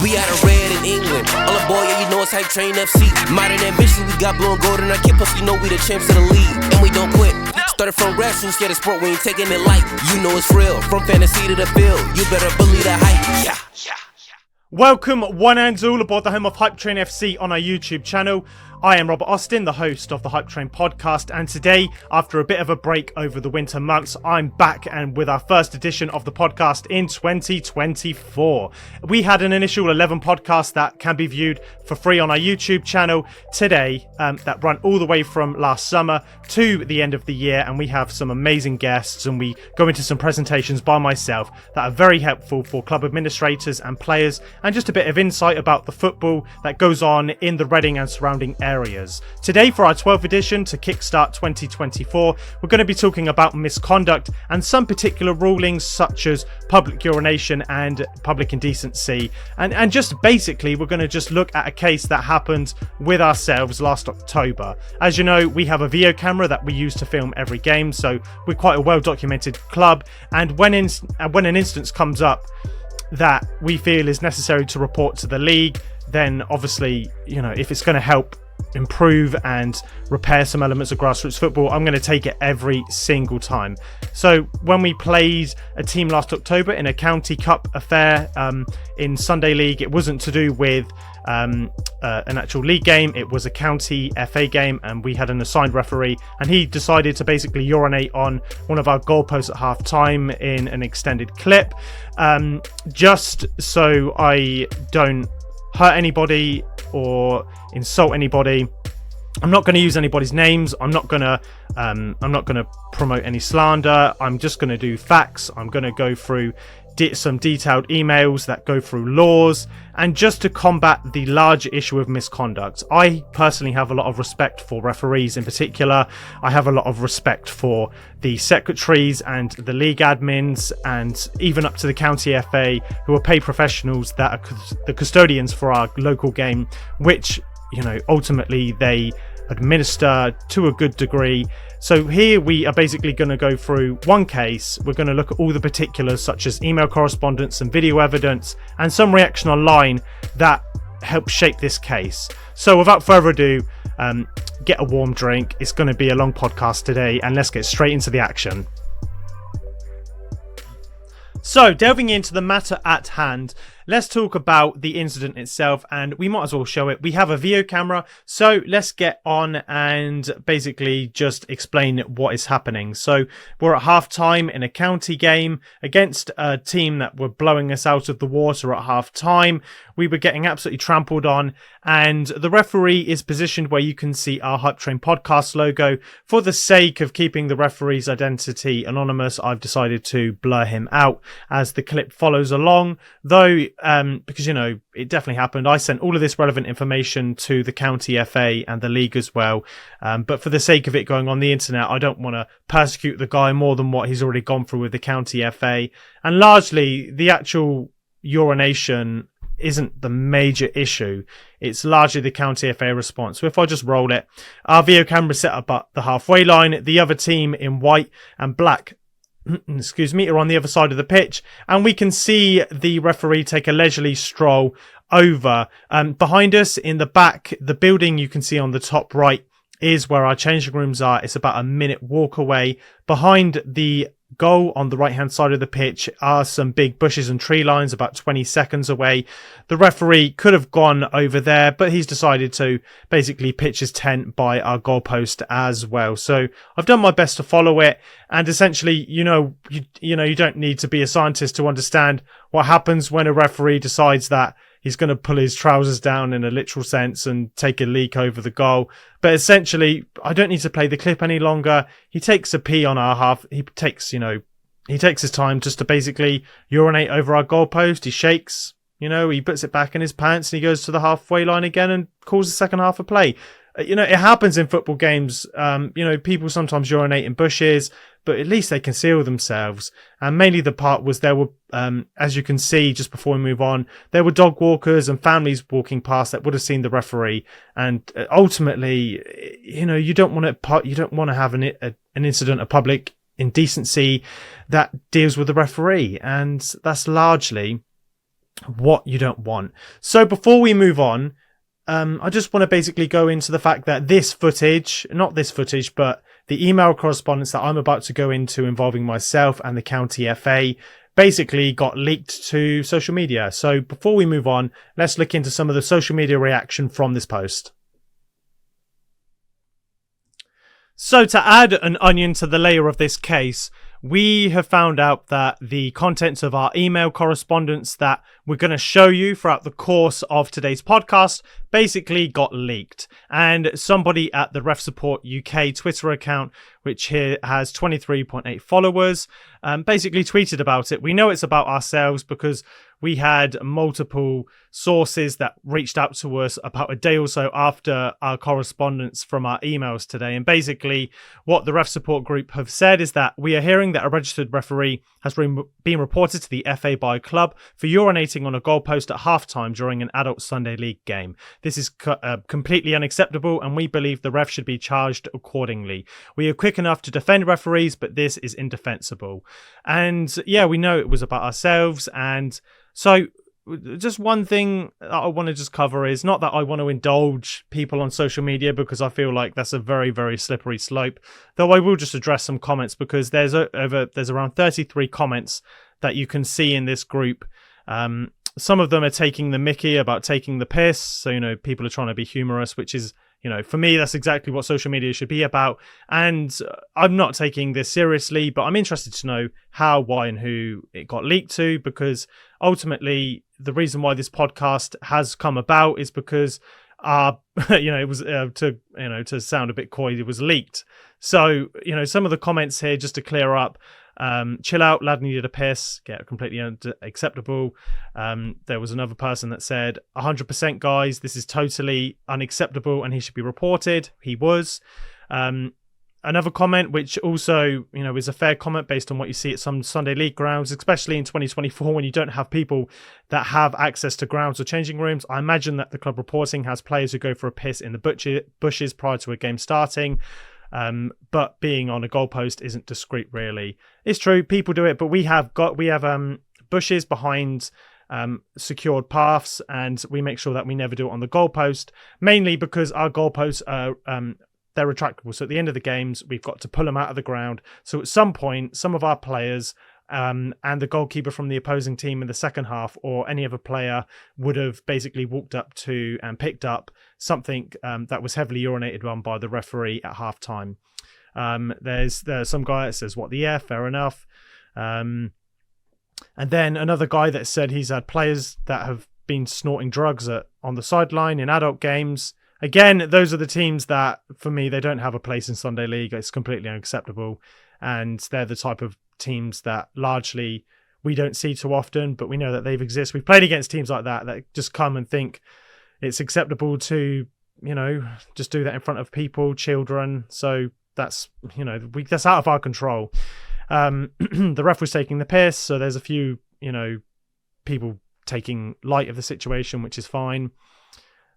We out of red in England. All aboard, yeah, you know it's Hype Train FC. Modern ambition, we got blue and gold in our kit. Plus, you know we the champs of the league, and we don't quit. Started from grassroots, yeah, the sport, we ain't taking it light. You know it's real, from fantasy to the field. You better believe the hype. Yeah. Welcome one and all aboard the home of Hype Train FC on our YouTube channel. I am Robert Austin, the host of the Hype Train podcast, and today, after a bit of a break over the winter months, I'm back and with our first edition of the podcast in 2024. We had an initial 11 podcasts that can be viewed for free on our YouTube channel today, that run all the way from last summer to the end of the year, and we have some amazing guests, and we go into some presentations by myself that are very helpful for club administrators and players, and just a bit of insight about the football that goes on in the Reading and surrounding areas. Today, for our 12th edition to kickstart 2024, we're going to be talking about misconduct and some particular rulings such as public urination and public indecency, and just basically we're going to just look at a case that happened with ourselves last October. As you know, we have a video camera that we use to film every game, so we're quite a well-documented club, and when an instance comes up that we feel is necessary to report to the league, then obviously, you know, if it's going to help improve and repair some elements of grassroots football, I'm going to take it every single time. So when we played a team last October in a county cup affair in Sunday League, it wasn't to do with an actual league game. It was a county FA game, and we had an assigned referee, and he decided to basically urinate on one of our goalposts at half time in an extended clip, just so I don't hurt anybody or insult anybody. I'm not going to use anybody's names. I'm not going to promote any slander. I'm just going to do facts. I'm going to go through some detailed emails that go through laws, and just to combat the larger issue of misconduct. I personally have a lot of respect for referees in particular. I have a lot of respect for the secretaries and the league admins, and even up to the county FA, who are paid professionals that are the custodians for our local game, which, you know, ultimately they administer to a good degree. So here we are basically going to go through one case. We're going to look at all the particulars such as email correspondence and video evidence and some reaction online that helped shape this case. So without further ado, get a warm drink. It's going to be a long podcast today, and let's get straight into the action. So, delving into the matter at hand, let's talk about the incident itself, and we might as well show it. We have a video camera, so let's get on and basically just explain what is happening. So, we're at half time in a county game against a team that were blowing us out of the water at half time. We were getting absolutely trampled on, and the referee is positioned where you can see our Hype Train podcast logo. For the sake of keeping the referee's identity anonymous, I've decided to blur him out as the clip follows along, though because, you know, it definitely happened. I sent all of this relevant information to the county FA and the league as well, but for the sake of it going on the internet, I don't want to persecute the guy more than what he's already gone through with the county FA. And largely the actual urination isn't the major issue. It's largely the county FA response. So if I just roll it, our video camera set up at the halfway line. The other team in white and black are on the other side of the pitch, and we can see the referee take a leisurely stroll over. Behind us in the back, the building you can see on the top right is where our changing rooms are. It's about a minute walk away. Behind the goal on the right hand side of the pitch are some big bushes and tree lines about 20 seconds away. The referee could have gone over there, but he's decided to basically pitch his tent by our goalpost as well. So I've done my best to follow it, and essentially, you don't need to be a scientist to understand what happens when a referee decides that he's going to pull his trousers down in a literal sense and take a leak over the goal. But essentially, I don't need to play the clip any longer. He takes a pee on our half. He takes his time just to basically urinate over our goalpost. He shakes, he puts it back in his pants, and he goes to the halfway line again and calls the second half of play. It happens in football games. People sometimes urinate in bushes, but at least they conceal themselves. And mainly the part was there were, as you can see just before we move on, there were dog walkers and families walking past that would have seen the referee. And ultimately, you don't want to have an incident of public indecency that deals with the referee. And that's largely what you don't want. So before we move on, I just want to basically go into the fact that this footage, not this footage, but the email correspondence that I'm about to go into involving myself and the county FA basically got leaked to social media. So before we move on, let's look into some of the social media reaction from this post. So to add an onion to the layer of this case, we have found out that the contents of our email correspondence that we're going to show you throughout the course of today's podcast basically got leaked. And somebody at the Ref Support UK Twitter account, which here has 23.8 followers, basically tweeted about it. We know it's about ourselves because we had multiple sources that reached out to us about a day or so after our correspondence from our emails today. And basically what the Ref Support group have said is that we are hearing that a registered referee has been reported to the FA by a club for urinating on a goalpost at halftime during an adult Sunday League game. This is completely unacceptable, and we believe the ref should be charged accordingly. We are quick enough to defend referees, but this is indefensible. And yeah, we know it was about ourselves. And so just one thing that I want to just cover is not that I want to indulge people on social media, because I feel like that's a very, very slippery slope, though I will just address some comments because there's around 33 comments that you can see in this group. Some of them are taking the mickey about taking the piss. So, people are trying to be humorous, which is, for me, that's exactly what social media should be about. And I'm not taking this seriously, but I'm interested to know how, why, and who it got leaked to, because ultimately the reason why this podcast has come about is because it was to sound a bit coy, it was leaked. So, some of the comments here, just to clear up, chill out, lad needed a piss, completely unacceptable. There was another person that said 100% guys, this is totally unacceptable and he should be reported. He was. Another comment, which also, is a fair comment based on what you see at some Sunday League grounds, especially in 2024 when you don't have people that have access to grounds or changing rooms. I imagine that the club reporting has players who go for a piss in the bushes prior to a game starting. But being on a goalpost isn't discreet, really. It's true, people do it, but we have bushes behind secured paths, and we make sure that we never do it on the goalpost, mainly because our goalposts are they're retractable. So at the end of the games, we've got to pull them out of the ground. So at some point, some of our players and the goalkeeper from the opposing team in the second half, or any other player, would have basically walked up to and picked up something that was heavily urinated on by the referee at halftime. There's some guy that says, "What the F?" Fair enough. And then another guy that said he's had players that have been snorting drugs on the sideline in adult games. Again, those are the teams that, for me, they don't have a place in Sunday League. It's completely unacceptable. And they're the type of teams that largely we don't see too often, but we know that they exist. We've played against teams like that just come and think it's acceptable to, just do that in front of people, children. So that's, that's out of our control. The ref was taking the piss, so there's a few, people taking light of the situation, which is fine.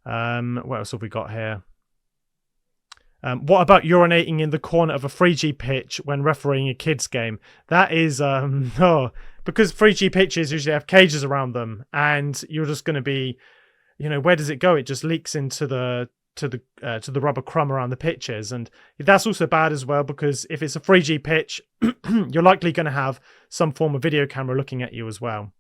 What else have we got here? What about urinating in the corner of a 3G pitch when refereeing a kids game? That is, because 3G pitches usually have cages around them, and you're just going to be, where does it go? It just leaks into the rubber crumb around the pitches, and that's also bad as well, because if it's a 3G pitch, you're likely going to have some form of video camera looking at you as well.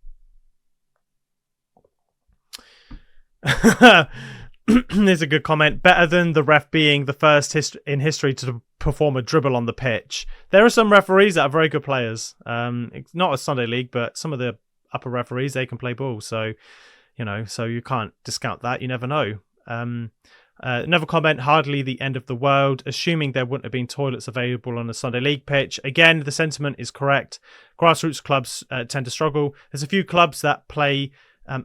There's a good comment. Better than the ref being the first in history to perform a dribble on the pitch. There are some referees that are very good players. It's not a Sunday League, but some of the upper referees, they can play ball. So, so you can't discount that. You never know. Another comment, hardly the end of the world, assuming there wouldn't have been toilets available on a Sunday League pitch. Again, the sentiment is correct. Grassroots clubs tend to struggle. There's a few clubs that play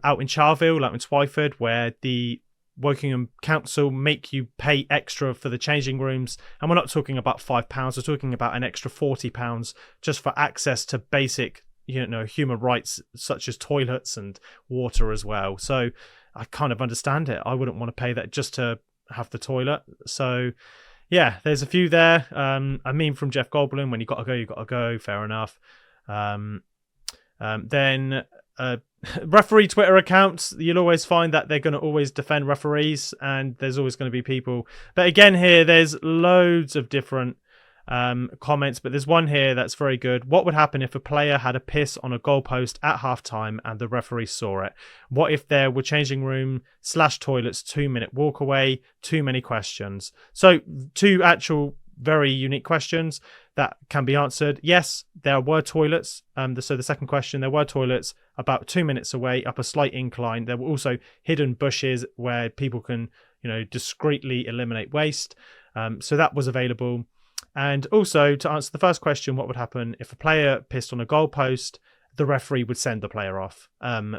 out in Charleville, out in Twyford, where the Wokingham Council make you pay extra for the changing rooms, and we're not talking about £5, we're talking about an extra £40 just for access to basic, human rights such as toilets and water as well. So I kind of understand it. I wouldn't want to pay that just to have the toilet. So yeah, there's a few there. A meme from Jeff Goldblum, when you gotta go, fair enough. Then referee Twitter accounts, you'll always find that they're going to always defend referees, and there's always going to be people. But again, here there's loads of different comments, but there's one here that's very good. What would happen if a player had a piss on a goalpost at halftime and the referee saw it? What if there were changing room / toilets 2-minute walk away? Too many questions. So 2 actual very unique questions that can be answered. Yes, there were toilets. So the second question, there were toilets about 2 minutes away up a slight incline. There were also hidden bushes where people can, discreetly eliminate waste. So that was available. And also, to answer the first question, what would happen if a player pissed on a goalpost? The referee would send the player off.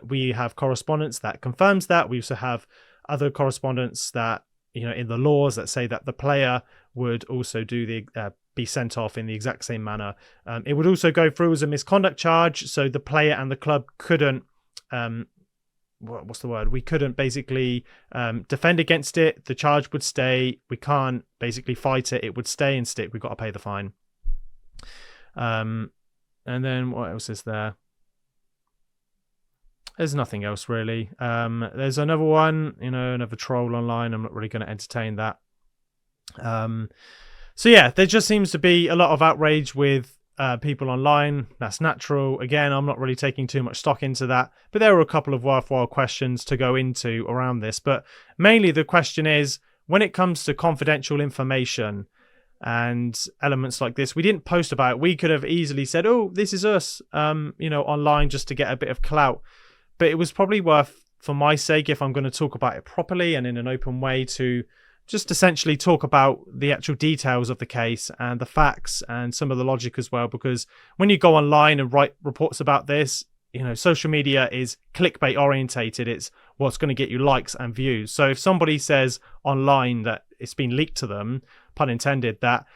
We have correspondence that confirms that. We also have other correspondence that, in the laws that say that the player would also be sent off in the exact same manner. It would also go through as a misconduct charge, so the player and the club couldn't we couldn't basically defend against it. The charge would stay. We can't basically fight it. It would stay and stick. We've got to pay the fine. And then what else is there? There's nothing else really. There's another one, another troll online. I'm not really going to entertain that. So yeah, there just seems to be a lot of outrage with people online. That's natural. Again, I'm not really taking too much stock into that, but there are a couple of worthwhile questions to go into around this. But mainly the question is, when it comes to confidential information and elements like this, we didn't post about it. We could have easily said, oh, this is us, online just to get a bit of clout. But it was probably worth, for my sake, if I'm going to talk about it properly and in an open way, to just essentially talk about the actual details of the case and the facts and some of the logic as well. Because when you go online and write reports about this, social media is clickbait orientated. It's what's going to get you likes and views. So if somebody says online that it's been leaked to them, pun intended, that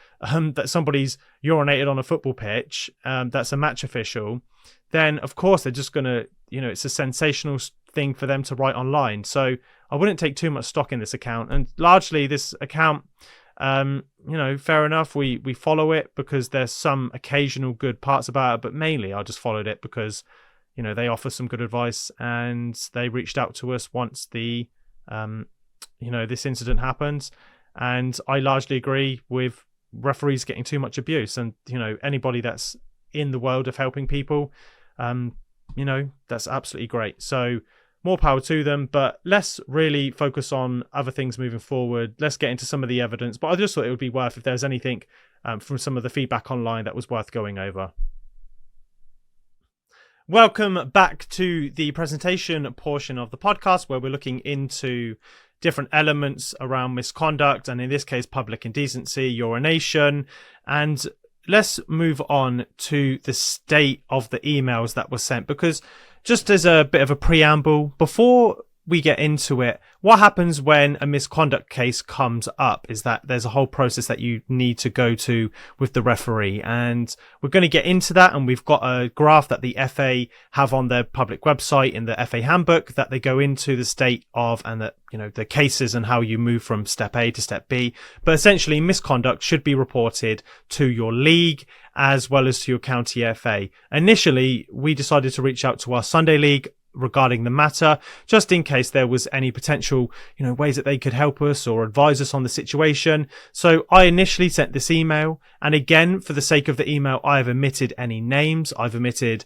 somebody's urinated on a football pitch, that's a match official, then of course they're just going to, it's a sensational thing for them to write online. So I wouldn't take too much stock in this account. And largely this account, fair enough. We follow it because there's some occasional good parts about it, but mainly I just followed it because, they offer some good advice, and they reached out to us once this incident happened. And I largely agree with referees getting too much abuse. And, anybody that's in the world of helping people, that's absolutely great. So more power to them, but let's really focus on other things moving forward. Let's get into some of the evidence. But I just thought it would be worth, if there's anything from some of the feedback online that was worth going over. Welcome back to the presentation portion of the podcast, where we're looking into different elements around misconduct, and in this case, public indecency, urination. And let's move on to the state of the emails that were sent, because just as a bit of a preamble, before we get into it, what happens when a misconduct case comes up is that there's a whole process that you need to go to with the referee. And we're going to get into that. And we've got a graph that the FA have on their public website in the FA Handbook that they go into the state of, and that, the cases and how you move from step A to step B. But essentially, misconduct should be reported to your league as well as to your county FA. Initially, we decided to reach out to our Sunday league regarding the matter, just in case there was any potential, ways that they could help us or advise us on the situation. So I initially sent this email, and again, for the sake of the email, I've omitted any names. I've omitted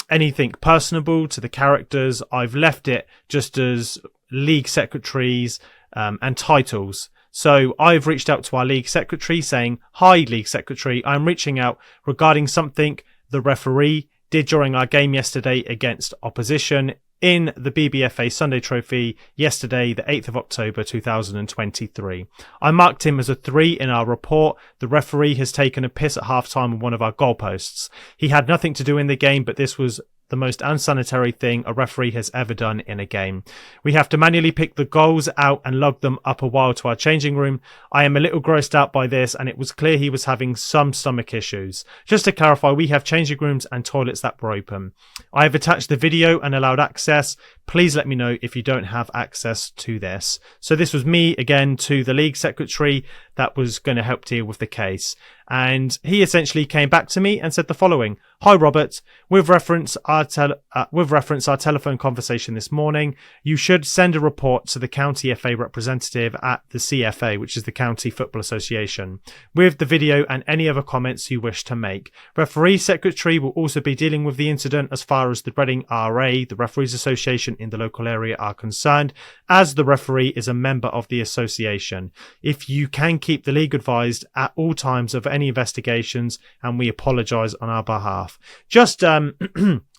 anything personable to the characters. I've left it just as league secretaries and titles. So I've reached out to our league secretary saying, "Hi, league secretary, I'm reaching out regarding something the referee did during our game yesterday against opposition in the BBFA Sunday Trophy yesterday, the 8th of October 2023. I marked him as a 3 in our report. The referee has taken a piss at halftime on one of our goalposts. He had nothing to do in the game, but this was the most unsanitary thing a referee has ever done in a game. We have to manually pick the goals out and log them up a while to our changing room. I am a little grossed out by this, and it was clear he was having some stomach issues. Just to clarify, we have changing rooms and toilets that were open. I have attached the video and allowed access. Please let me know if you don't have access to this." So this was me again to the league secretary that was going to help deal with the case. And he essentially came back to me and said the following: "Hi Robert, with reference our telephone conversation this morning, you should send a report to the county FA representative at the CFA, which is the County Football Association, with the video and any other comments you wish to make. Referee secretary will also be dealing with the incident as far as the Reading RA, the Referees Association in the local area, are concerned, as the referee is a member of the association. If you can keep the league advised at all times of any investigations, and we apologise on our behalf." Just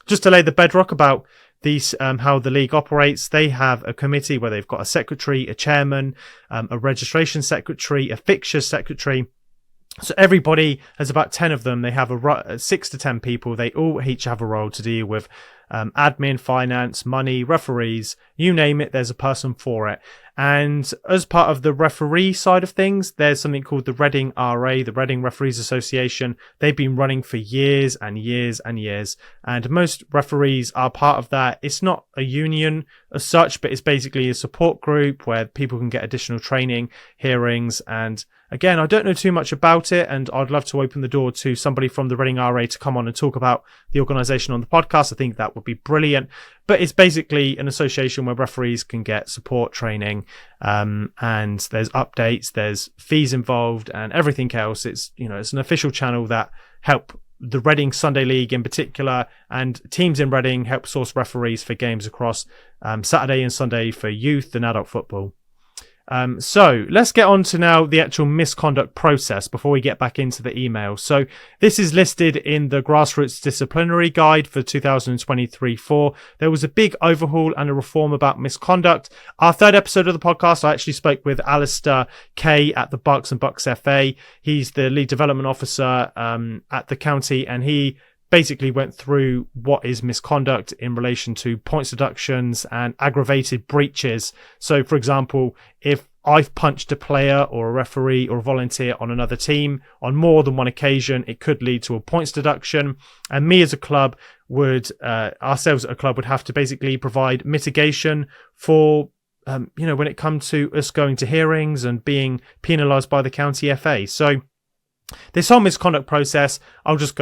just to lay the bedrock about these, how the league operates, they have a committee where they've got a secretary, a chairman, a registration secretary, a fixtures secretary. So everybody, there's about 10 of them. They have 6 to 10 people. They all each have a role to deal with admin, finance, money, referees, you name it, there's a person for it. And as part of the referee side of things, there's something called the Reading RA, the Reading Referees Association. They've been running for years and years and years, and most referees are part of that. It's not a union as such, but it's basically a support group where people can get additional training, hearings, and again, I don't know too much about it, and I'd love to open the door to somebody from the Reading RA to come on and talk about the organisation on the podcast. I think that would be brilliant. But it's basically an association where referees can get support, training, and there's updates, there's fees involved, and everything else. It's an official channel that help the Reading Sunday League in particular, and teams in Reading help source referees for games across Saturday and Sunday for youth and adult football. So let's get on to now the actual misconduct process before we get back into the email. So this is listed in the Grassroots Disciplinary Guide for 2023-4. There was a big overhaul and a reform about misconduct. Our third episode of the podcast, I actually spoke with Alistair Kay at the Bucks and Bucks FA. He's the lead development officer at the county, and he basically went through what is misconduct in relation to points deductions and aggravated breaches. So, for example, if I've punched a player or a referee or a volunteer on another team on more than one occasion, it could lead to a points deduction. And me as a club ourselves at a club would have to basically provide mitigation for when it comes to us going to hearings and being penalised by the county FA. So this whole misconduct process, I'll just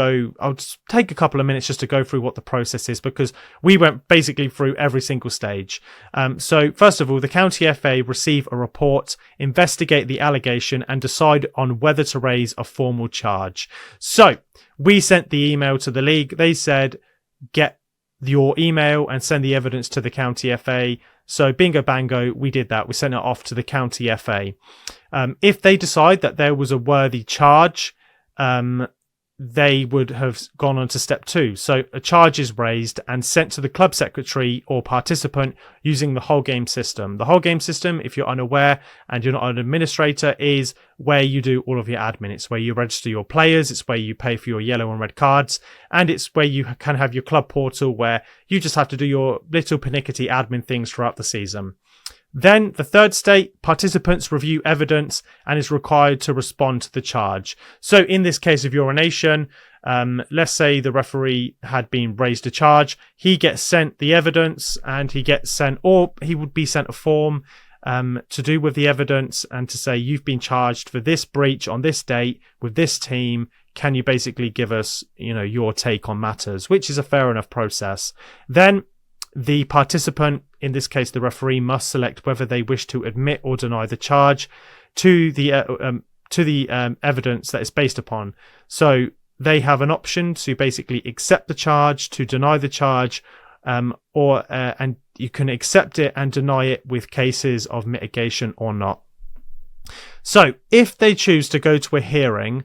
take a couple of minutes just to go through what the process is, because we went basically through every single stage. So first of all, the county FA receive a report, investigate the allegation, and decide on whether to raise a formal charge. So we sent the email to the league. They said, get your email and send the evidence to the county FA. So bingo bango, we did that. We sent it off to the county FA. If they decide that there was a worthy charge, they would have gone on to step 2. So a charge is raised and sent to the club secretary or participant using the whole game system. The whole game system, if you're unaware and you're not an administrator, is where you do all of your admin. It's where you register your players. It's where you pay for your yellow and red cards. And it's where you can have your club portal where you just have to do your little pernickety admin things throughout the season. Then the third state, participants review evidence and is required to respond to the charge. So in this case of urination, let's say the referee had been raised a charge, he gets sent the evidence and he would be sent a form to do with the evidence and to say, you've been charged for this breach on this date with this team. Can you basically give us, your take on matters, which is a fair enough process. Then the participant, in this case the referee, must select whether they wish to admit or deny the charge to the evidence that it's based upon. So they have an option to basically accept the charge, to deny the charge, and you can accept it and deny it with cases of mitigation or not. So if they choose to go to a hearing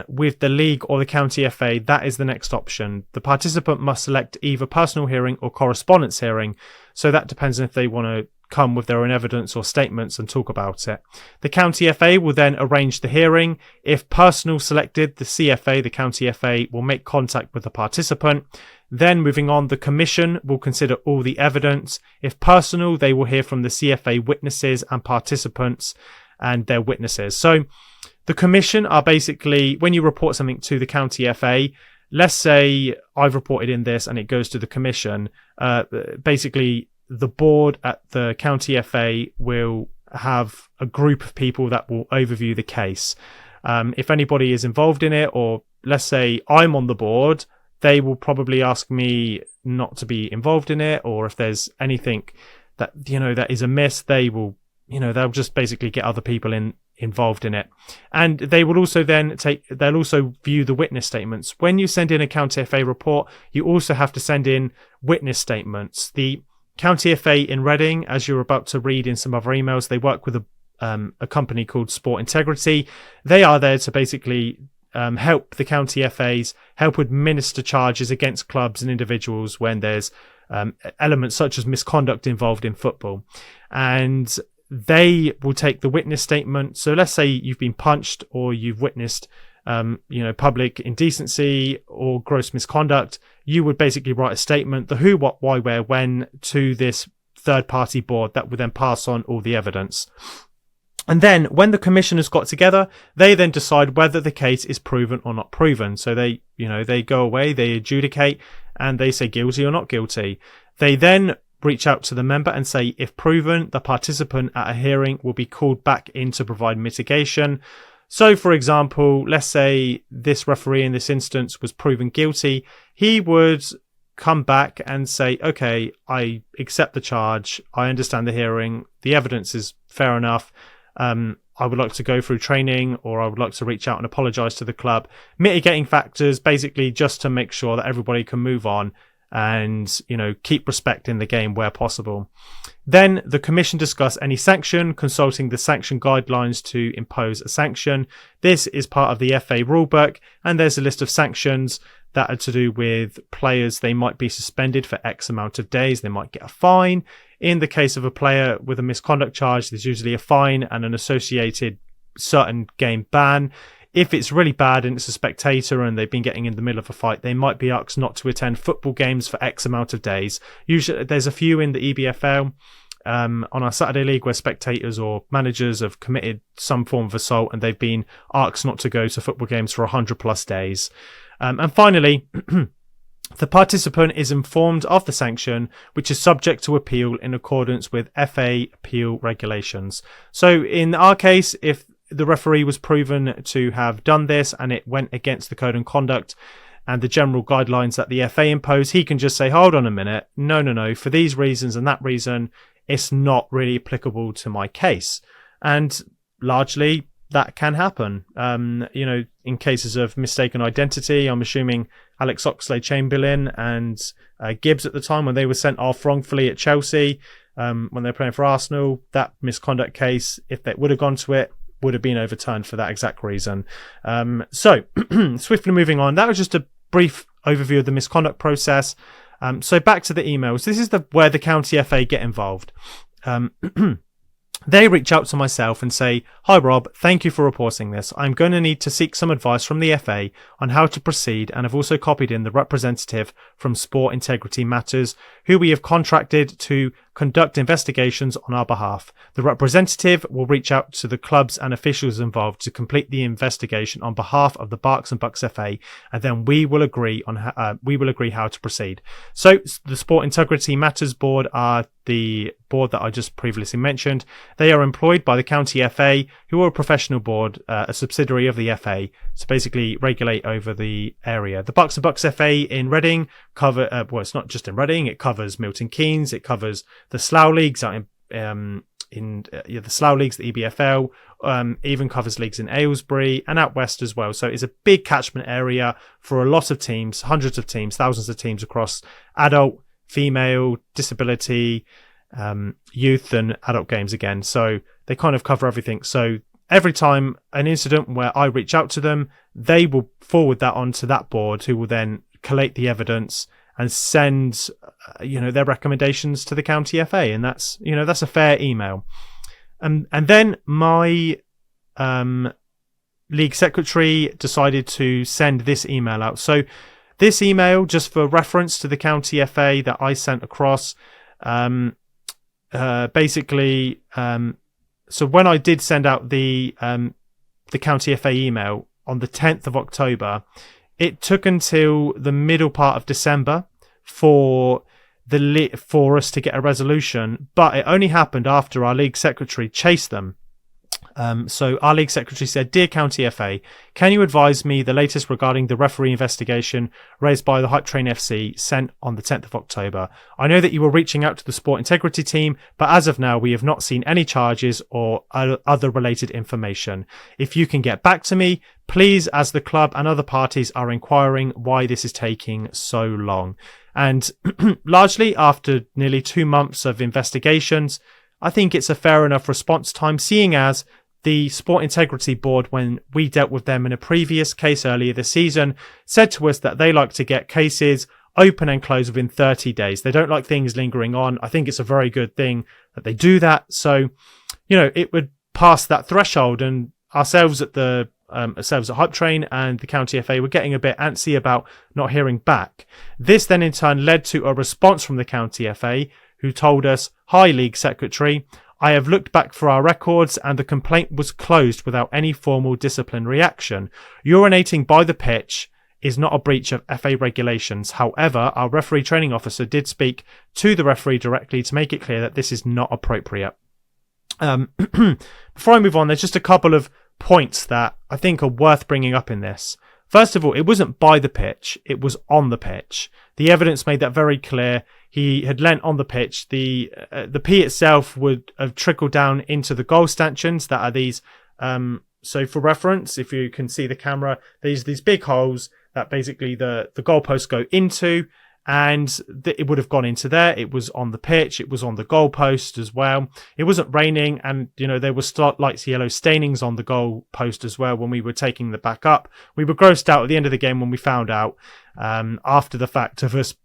with the league or the county FA, that is the next option. The participant must select either personal hearing or correspondence hearing. So that depends on if they want to come with their own evidence or statements and talk about it. The county FA will then arrange the hearing. If personal selected, the CFA, the county FA, will make contact with the participant. Then moving on, the commission will consider all the evidence. If personal, they will hear from the CFA witnesses and participants and their witnesses. So the commission are basically, when you report something to the county FA, let's say I've reported in this and it goes to the commission, basically the board at the county FA will have a group of people that will overview the case. If anybody is involved in it, or let's say I'm on the board, they will probably ask me not to be involved in it, or if there's anything that, that is amiss, they will, they'll just basically get other people involved in it. And they will also they'll also view the witness statements. When you send in a county FA report, you also have to send in witness statements. The county FA in Reading, as you're about to read in some other emails, they work with a company called Sport Integrity. They are there to basically help the county FAs, help administer charges against clubs and individuals when there's elements such as misconduct involved in football. And they will take the witness statement. So let's say you've been punched, or you've witnessed public indecency or gross misconduct. You would basically write a statement, the who, what, why, where, when, to this third party board that would then pass on all the evidence. And then when the commissioners got together, they then decide whether the case is proven or not proven. So they go away, they adjudicate, and they say guilty or not guilty. They then reach out to the member and say, if proven, the participant at a hearing will be called back in to provide mitigation. So, for example, let's say this referee in this instance was proven guilty. He would come back and say, okay, I accept the charge. I understand the hearing. The evidence is fair enough. I would like to go through training, or I would like to reach out and apologise to the club. Mitigating factors, basically just to make sure that everybody can move on and, keep respect in the game where possible. Then the commission discuss any sanction, consulting the sanction guidelines to impose a sanction. This is part of the FA rulebook, and there's a list of sanctions that are to do with players. They might be suspended for X amount of days. They might get a fine. In the case of a player with a misconduct charge, there's usually a fine and an associated certain game ban. If it's really bad and it's a spectator and they've been getting in the middle of a fight, they might be asked not to attend football games for X amount of days. Usually there's a few in the EBFL on our Saturday League where spectators or managers have committed some form of assault and they've been asked not to go to football games for 100+ days. And finally, the participant is informed of the sanction, which is subject to appeal in accordance with FA appeal regulations. So in our case, if the referee was proven to have done this and it went against the code and conduct and the general guidelines that the FA impose, he can just say, hold on a minute, no, for these reasons and that reason, it's not really applicable to my case. And largely that can happen. In cases of mistaken identity, I'm assuming Alex Oxlade-Chamberlain and Gibbs at the time, when they were sent off wrongfully at Chelsea, when they were playing for Arsenal, that misconduct case, if they would have gone to it, would have been overturned for that exact reason. So swiftly moving on, that was just a brief overview of the misconduct process. So back to the emails. This is where the county FA get involved. They reach out to myself and say, hi Rob, thank you for reporting this. I'm going to need to seek some advice from the FA on how to proceed, and have also copied in the representative from Sport Integrity Matters, who we have contracted to conduct investigations on our behalf. The representative will reach out to the clubs and officials involved to complete the investigation on behalf of the Berks and Bucks FA, and then we will agree how to proceed. So the Sport Integrity Matters Board are the board that I just previously mentioned. They are employed by the County FA, who are a professional board, a subsidiary of the FA, to basically regulate over the area. The Bucks and Bucks FA in Reading cover, it's not just in Reading, it covers Milton Keynes, it covers the Slough Leagues out the Slough Leagues, the EBFL, even covers leagues in Aylesbury and out west as well. So it's a big catchment area for a lot of teams, hundreds of teams, thousands of teams across adult, female, disability, youth and adult games again. So they kind of cover everything. So every time an incident where I reach out to them, they will forward that on to that board, who will then collate the evidence and send their recommendations to the county FA. And that's a fair email. And then my league secretary decided to send this email out. So this email, just for reference to the county FA that I sent across, basically, so when I did send out the county FA email on the 10th of October, it took until the middle part of December for us to get a resolution, but it only happened after our league secretary chased them. So our league secretary said, "Dear County FA, can you advise me the latest regarding the referee investigation raised by the Hype Train FC sent on the 10th of October? I know that you were reaching out to the sport integrity team, but as of now, we have not seen any charges or other related information. If you can get back to me, please, as the club and other parties are inquiring why this is taking so long." And largely after nearly 2 months of investigations, I think it's a fair enough response time, seeing as the Sport Integrity Board, when we dealt with them in a previous case earlier this season, said to us that they like to get cases open and closed within 30 days. They don't like things lingering on. I think it's a very good thing that they do that. So, it would pass that threshold, and ourselves at Hype Train and the County FA were getting a bit antsy about not hearing back. This then in turn led to a response from the County FA, who told us, "Hi, League Secretary. I have looked back for our records and the complaint was closed without any formal disciplinary action. Urinating by the pitch is not a breach of FA regulations. However, our referee training officer did speak to the referee directly to make it clear that this is not appropriate." Before I move on, there's just a couple of points that I think are worth bringing up in this. First of all, it wasn't by the pitch, it was on the pitch. The evidence made that very clear. He had leant on the pitch. The pee itself would have trickled down into the goal stanchions that are these. So for reference, if you can see the camera, there's these big holes that basically the goalposts go into, and it would have gone into there. It was on the pitch. It was on the goalpost as well. It wasn't raining, and there were light yellow stainings on the goalpost as well when we were taking the back up. We were grossed out at the end of the game when we found out after the fact of us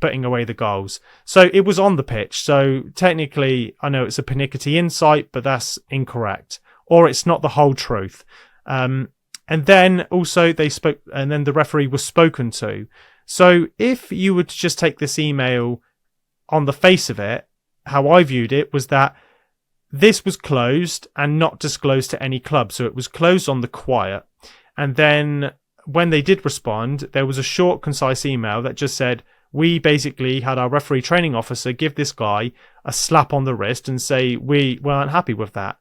putting away the goals. So it was on the pitch. So technically, I know it's a pernickety insight, but that's incorrect, or it's not the whole truth. And then also they spoke, and then the referee was spoken to. So if you would just take this email on the face of it, how I viewed it was that this was closed and not disclosed to any club. So it was closed on the quiet. And then when they did respond, there was a short, concise email that just said, "We basically had our referee training officer give this guy a slap on the wrist and say we weren't happy with that."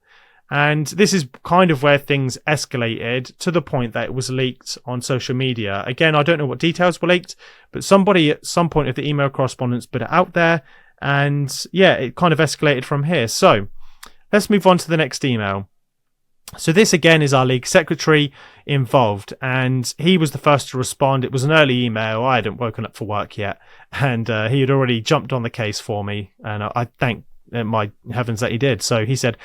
And this is kind of where things escalated to the point that it was leaked on social media. Again, I don't know what details were leaked, but somebody at some point of the email correspondence put it out there. And yeah, it kind of escalated from here. So let's move on to the next email. So this again is our league secretary involved, and he was the first to respond. It was an early email. I hadn't woken up for work yet, and he had already jumped on the case for me, and I thank my heavens that he did. So he said,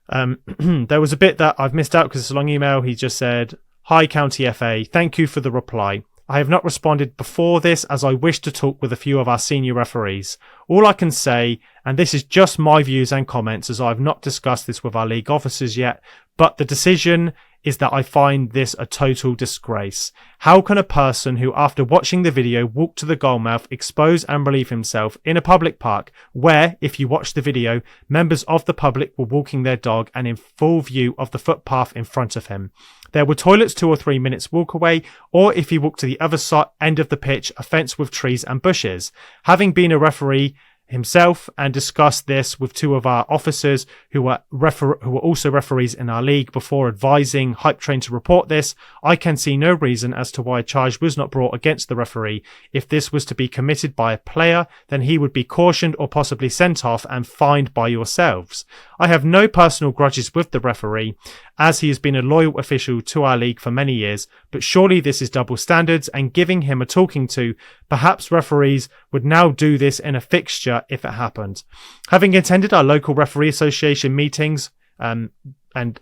there was a bit that I've missed out because it's a long email. He just said, "Hi County FA, thank you for the reply. I have not responded before this as I wish to talk with a few of our senior referees. All I can say, and this is just my views and comments as I have not discussed this with our league officers yet, but the decision is that I find this a total disgrace. How can a person who, after watching the video, walked to the goalmouth, expose and relieve himself in a public park where, if you watch the video, members of the public were walking their dog and in full view of the footpath in front of him? There were toilets 2 or 3 minutes walk away, or if he walked to the other end of the pitch, a fence with trees and bushes. Having been a referee himself and discussed this with 2 of our officers who were also referees in our league before advising Hype Train to report this, I can see no reason as to why a charge was not brought against the referee. If this was to be committed by a player, then he would be cautioned or possibly sent off and fined by yourselves. I have no personal grudges with the referee, as he has been a loyal official to our league for many years, but surely this is double standards and giving him a talking to. Perhaps referees would now do this in a fixture if it happened. Having attended our local referee association meetings, and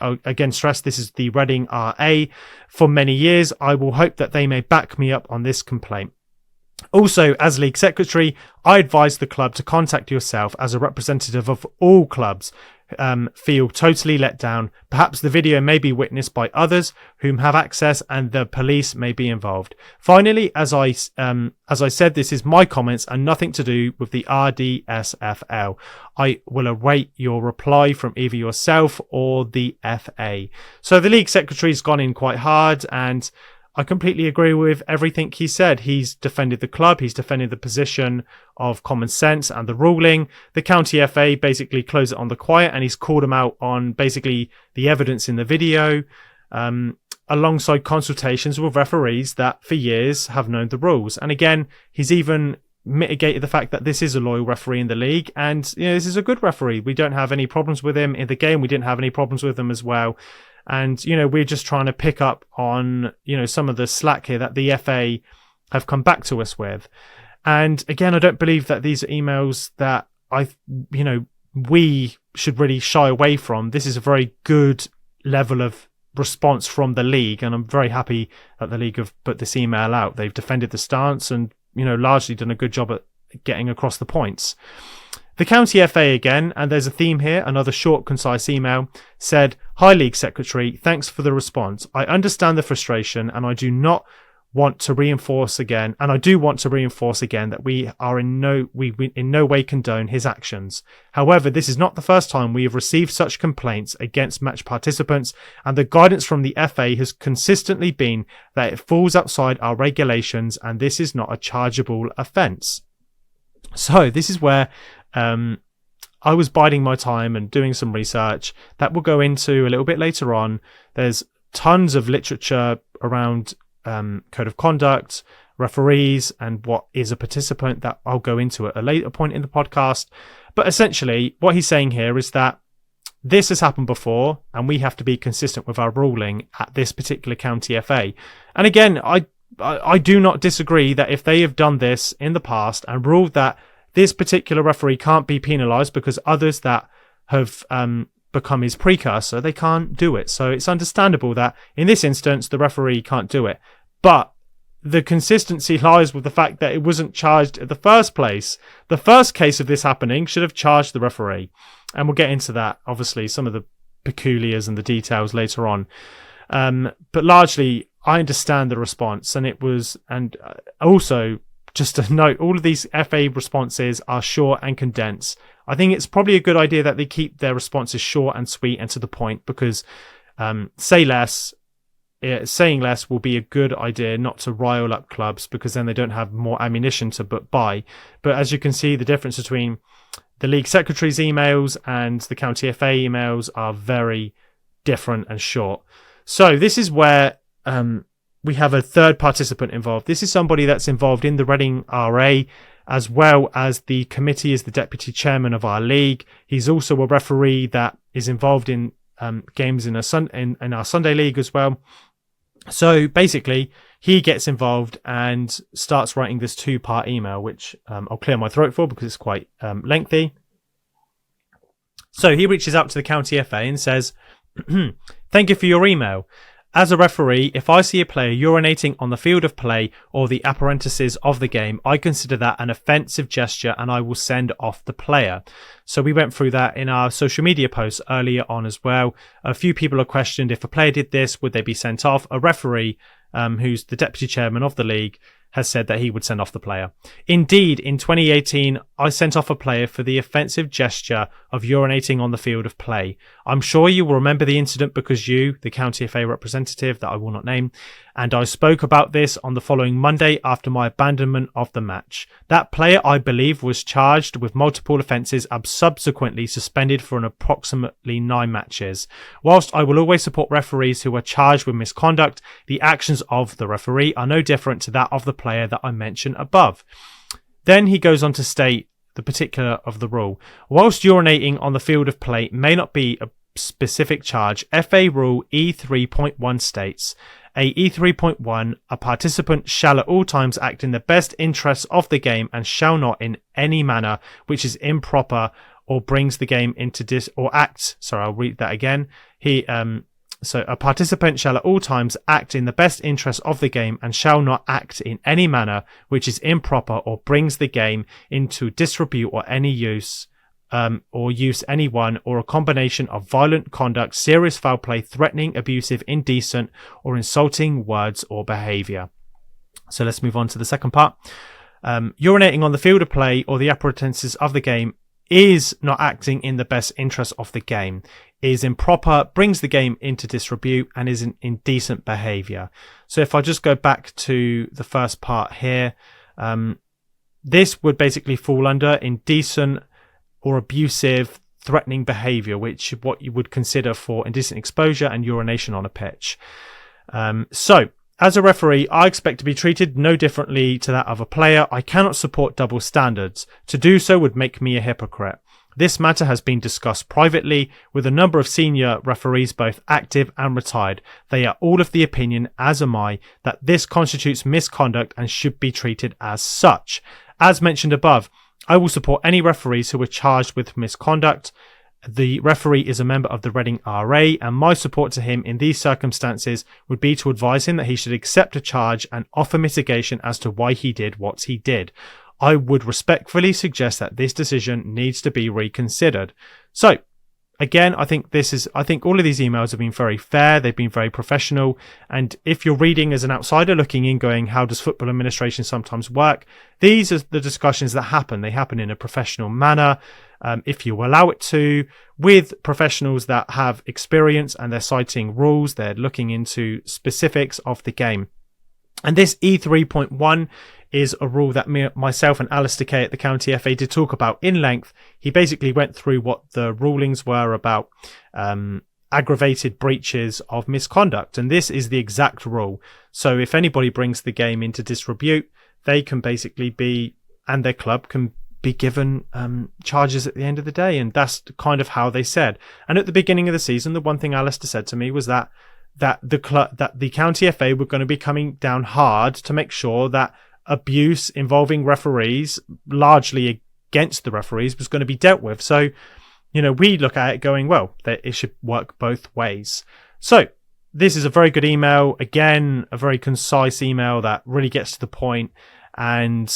again stress this is the Reading RA, for many years, I will hope that they may back me up on this complaint. Also, as league secretary, I advise the club to contact yourself as a representative of all clubs feel totally let down. Perhaps the video may be witnessed by others whom have access, and the police may be involved. Finally, as I said, this is my comments and nothing to do with the RDSFL. I will await your reply from either yourself or the FA. So the league secretary's gone in quite hard, and I completely agree with everything he said. He's defended the club. He's defended the position of common sense and the ruling. The county FA basically closed it on the quiet, and he's called him out on basically the evidence in the video, alongside consultations with referees that for years have known the rules. And again, he's even mitigated the fact that this is a loyal referee in the league, and this is a good referee. We don't have any problems with him in the game. We didn't have any problems with him as well. And, we're just trying to pick up on, some of the slack here that the FA have come back to us with. And again, I don't believe that these are emails that we should really shy away from. This is a very good level of response from the league. And I'm very happy that the league have put this email out. They've defended the stance and, largely done a good job at getting across the points. The County FA again, and there's a theme here, another short, concise email, said, "Hi League Secretary, thanks for the response. I understand the frustration, and I do want to reinforce again that we in no way condone his actions. However, this is not the first time we have received such complaints against match participants, and the guidance from the FA has consistently been that it falls outside our regulations, and this is not a chargeable offence." So this is where I was biding my time and doing some research that we'll go into a little bit later on. There's tons of literature around code of conduct, referees, and what is a participant that I'll go into at a later point in the podcast. But essentially, what he's saying here is that this has happened before, and we have to be consistent with our ruling at this particular county FA. And again, I do not disagree that if they have done this in the past and ruled that this particular referee can't be penalised because others that have become his precursor, they can't do it. So it's understandable that in this instance, the referee can't do it. But the consistency lies with the fact that it wasn't charged in the first place. The first case of this happening should have charged the referee. And we'll get into that, obviously, some of the peculiars and the details later on. But largely, I understand the response. And also, just to note, all of these FA responses are short and condensed. I think it's probably a good idea that they keep their responses short and sweet and to the point, because saying less will be a good idea, not to rile up clubs, because then they don't have more ammunition to buy. But as you can see, the difference between the League Secretary's emails and the County FA emails are very different and short. So this is where we have a third participant involved. This is somebody that's involved in the Reading RA, as well as the committee as the deputy chairman of our league. He's also a referee that is involved in games in our Sunday league as well. So basically, he gets involved and starts writing this 2-part email, which I'll clear my throat for because it's quite lengthy. So he reaches out to the County FA and says, "Thank you for your email. As a referee, if I see a player urinating on the field of play or the apparatuses of the game, I consider that an offensive gesture and I will send off the player." So we went through that in our social media posts earlier on as well. A few people have questioned if a player did this, would they be sent off? A referee, who's the deputy chairman of the league, has said that he would send off the player. Indeed, in 2018, I sent off a player for the offensive gesture of urinating on the field of play. I'm sure you will remember the incident because you, the County FA representative that I will not name, and I spoke about this on the following Monday after my abandonment of the match. That player, I believe, was charged with multiple offences and subsequently suspended for an approximately 9 matches. Whilst I will always support referees who are charged with misconduct, the actions of the referee are no different to that of the player that I mentioned above. Then he goes on to state the particular of the rule. Whilst urinating on the field of play may not be a specific charge, FA Rule E3.1 states, a E3.1, a participant shall at all times act in the best interests of the game and shall not in any manner which is improper or brings the game into I'll read that again. So a participant shall at all times act in the best interest of the game and shall not act in any manner which is improper or brings the game into disrepute or any use any one or a combination of violent conduct, serious foul play, threatening, abusive, indecent, or insulting words or behaviour. So let's move on to the second part. Urinating on the field of play or the apparatuses of the game is not acting in the best interest of the game. is improper, brings the game into disrepute, and is in indecent behaviour. So if I just go back to the first part here, this would basically fall under indecent or abusive, threatening behaviour, which is what you would consider for indecent exposure and urination on a pitch. So, as a referee, I expect to be treated no differently to that of a player. I cannot support double standards. To do so would make me a hypocrite. This matter has been discussed privately with a number of senior referees, both active and retired. They are all of the opinion, as am I, that this constitutes misconduct and should be treated as such. As mentioned above, I will support any referees who are charged with misconduct. The referee is a member of the Reading RA, and my support to him in these circumstances would be to advise him that he should accept a charge and offer mitigation as to why he did what he did. I would respectfully suggest that this decision needs to be reconsidered. So, again, I think all of these emails have been very fair. They've been very professional. And if you're reading as an outsider looking in going, how does football administration sometimes work? These are the discussions that happen. They happen in a professional manner. If you allow it to, with professionals that have experience and they're citing rules, they're looking into specifics of the game. And this E3.1 is a rule that myself and Alistair Kay at the County FA did talk about in length. He basically went through what the rulings were about aggravated breaches of misconduct. And this is the exact rule. So if anybody brings the game into disrepute, they can basically be, and their club can be given charges at the end of the day. And that's kind of how they said. And at the beginning of the season, the one thing Alistair said to me was that the County FA were going to be coming down hard to make sure that abuse involving referees, largely against the referees, was going to be dealt with. So, we look at it going, well, that it should work both ways. So this is a very good email. Again, a very concise email that really gets to the point. And,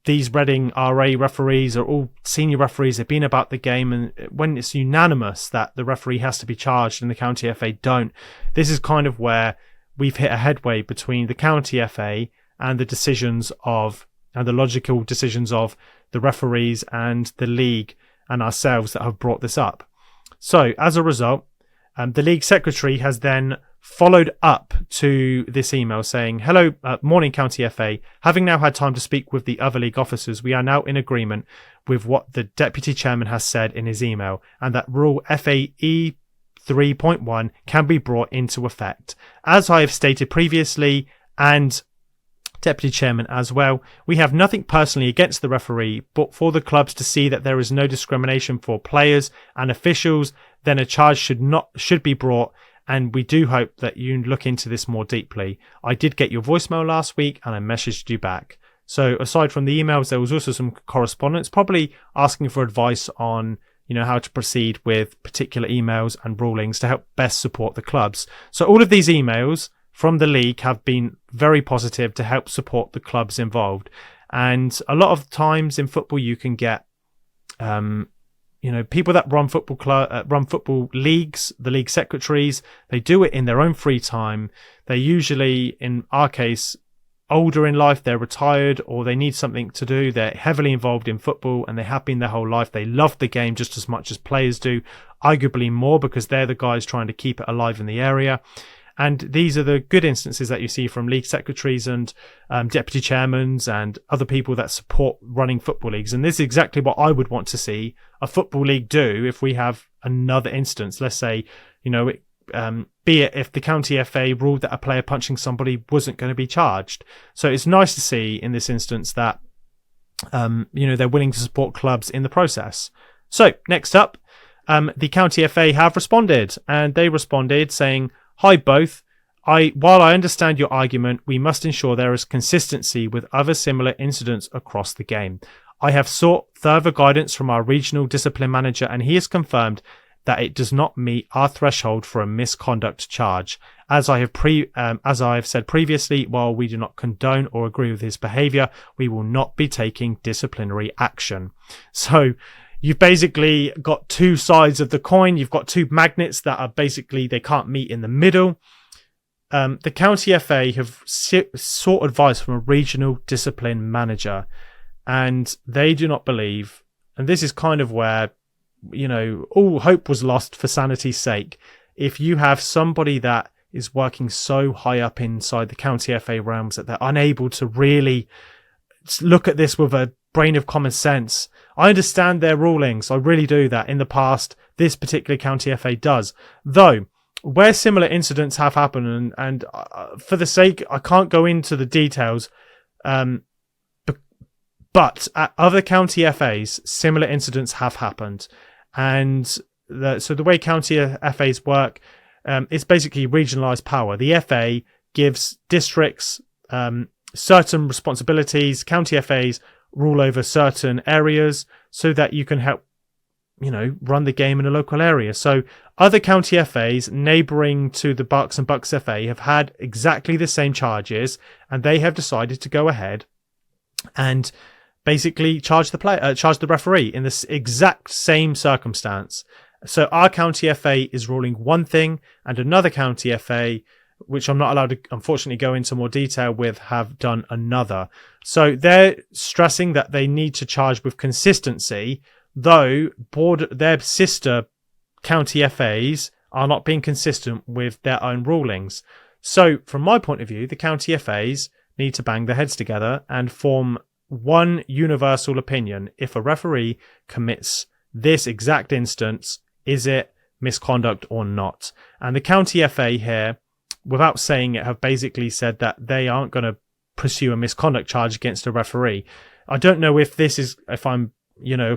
these Reading RA referees are all senior referees. They've been about the game, and when it's unanimous that the referee has to be charged and the County FA don't, this is kind of where we've hit a headway between the County FA and the logical decisions of the referees and the league and ourselves that have brought this up. So as a result, the league secretary has then followed up to this email saying, hello, morning County FA. Having now had time to speak with the other league officers, we are now in agreement with what the deputy chairman has said in his email, and that rule FAE 3.1 can be brought into effect. As I have stated previously, and deputy chairman as well, we have nothing personally against the referee, but for the clubs to see that there is no discrimination for players and officials, then a charge should be brought. And we do hope that you look into this more deeply. I did get your voicemail last week and I messaged you back. So aside from the emails, there was also some correspondence, probably asking for advice on, how to proceed with particular emails and rulings to help best support the clubs. So all of these emails from the league have been very positive to help support the clubs involved. And a lot of times in football, you can get, people that run football leagues, the league secretaries, they do it in their own free time. They usually, in our case, older in life, they're retired or they need something to do. They're heavily involved in football and they have been their whole life. They love the game just as much as players do, arguably more because they're the guys trying to keep it alive in the area. And these are the good instances that you see from league secretaries and deputy chairmans and other people that support running football leagues. And this is exactly what I would want to see a football league do if we have another instance. Let's say, be it if the County FA ruled that a player punching somebody wasn't going to be charged. So it's nice to see in this instance that, they're willing to support clubs in the process. So next up, the County FA have responded, and they responded saying, hi both. While I understand your argument, we must ensure there is consistency with other similar incidents across the game. I have sought further guidance from our regional discipline manager, and he has confirmed that it does not meet our threshold for a misconduct charge. As I have said previously, while we do not condone or agree with his behaviour, we will not be taking disciplinary action. So you've basically got two sides of the coin. You've got two magnets that are basically, they can't meet in the middle. The County FA have sought advice from a regional discipline manager, and they do not believe, and this is kind of where all hope was lost for sanity's sake. If you have somebody that is working so high up inside the county FA realms that they're unable to really look at this with a brain of common sense. I understand their rulings. I really do that. In the past, this particular county FA does. Though, where similar incidents have happened, and for the sake, I can't go into the details, but at other county FAs, similar incidents have happened. And so the way county FAs work, it's basically regionalised power. The FA gives districts certain responsibilities. County FAs rule over certain areas so that you can help, run the game in a local area. So other county FAs neighbouring to the Bucks and Bucks FA have had exactly the same charges, and they have decided to go ahead and basically charge the referee in this exact same circumstance. So our county FA is ruling one thing, and another county FA, which I'm not allowed to unfortunately go into more detail with, have done another. So they're stressing that they need to charge with consistency, though their sister county FAs are not being consistent with their own rulings. So from my point of view, the county FAs need to bang their heads together and form one universal opinion. If a referee commits this exact instance, is it misconduct or not? And the county FA here, without saying it, have basically said that they aren't going to pursue a misconduct charge against a referee. I don't know if this is, if I'm,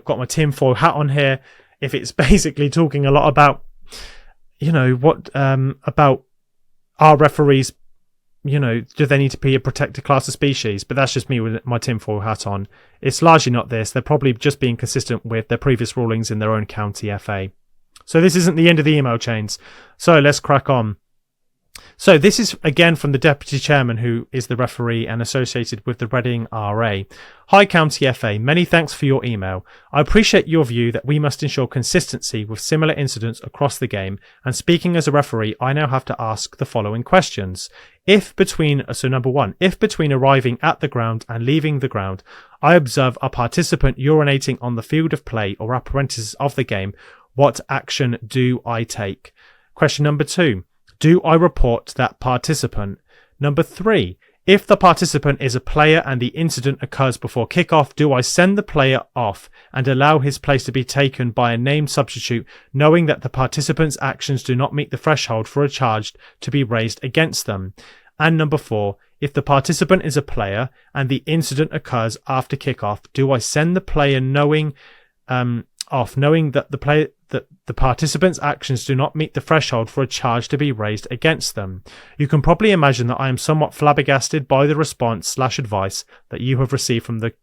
got my tinfoil hat on here, if it's basically talking a lot about, about our referees, do they need to be a protected class of species? But that's just me with my tinfoil hat on. It's largely not this. They're probably just being consistent with their previous rulings in their own county FA. So this isn't the end of the email chains. So let's crack on. So this is again from the Deputy Chairman, who is the referee and associated with the Reading RA. Hi County FA, many thanks for your email. I appreciate your view that we must ensure consistency with similar incidents across the game, and speaking as a referee, I now have to ask the following questions. Number one, if between arriving at the ground and leaving the ground, I observe a participant urinating on the field of play or apparatus of the game, what action do I take? Question number two, do I report that participant? Number three, if the participant is a player and the incident occurs before kickoff, do I send the player off and allow his place to be taken by a named substitute, knowing that the participant's actions do not meet the threshold for a charge to be raised against them? And number four, if the participant is a player and the incident occurs after kickoff, do I send the player knowing that the participant's actions do not meet the threshold for a charge to be raised against them? You can probably imagine that I am somewhat flabbergasted by the response/advice that you have received from the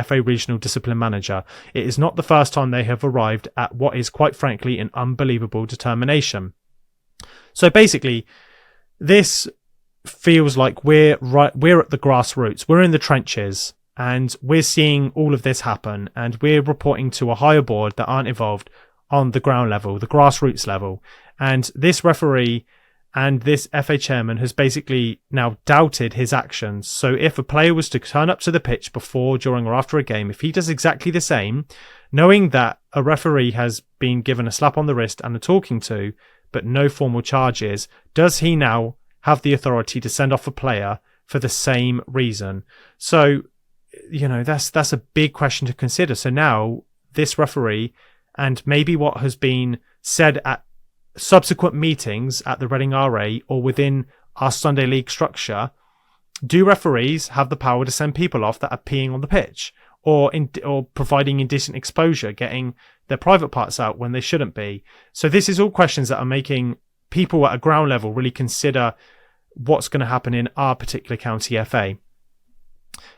FA Regional Discipline Manager. It is not the first time they have arrived at what is quite frankly an unbelievable determination. So basically, this feels like we're at the grassroots. We're in the trenches. And we're seeing all of this happen, and we're reporting to a higher board that aren't involved on the ground level, the grassroots level. And this referee and this FA chairman has basically now doubted his actions. So if a player was to turn up to the pitch before, during, or after a game, if he does exactly the same, knowing that a referee has been given a slap on the wrist and a talking to, but no formal charges, does he now have the authority to send off a player for the same reason? So that's a big question to consider. So now this referee, and maybe what has been said at subsequent meetings at the Reading RA or within our Sunday League structure, do referees have the power to send people off that are peeing on the pitch or providing indecent exposure, getting their private parts out when they shouldn't be? So this is all questions that are making people at a ground level really consider what's going to happen in our particular county FA.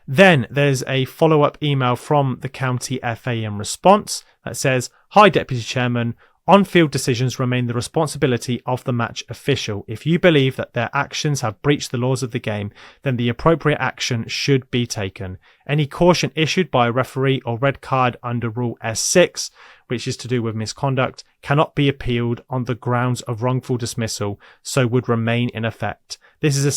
Then there's a follow-up email from the county FA in response that says, Hi Deputy Chairman, on-field decisions remain the responsibility of the match official. If you believe that their actions have breached the laws of the game, then the appropriate action should be taken. Any caution issued by a referee or red card under Rule S6, which is to do with misconduct, cannot be appealed on the grounds of wrongful dismissal, so would remain in effect. This is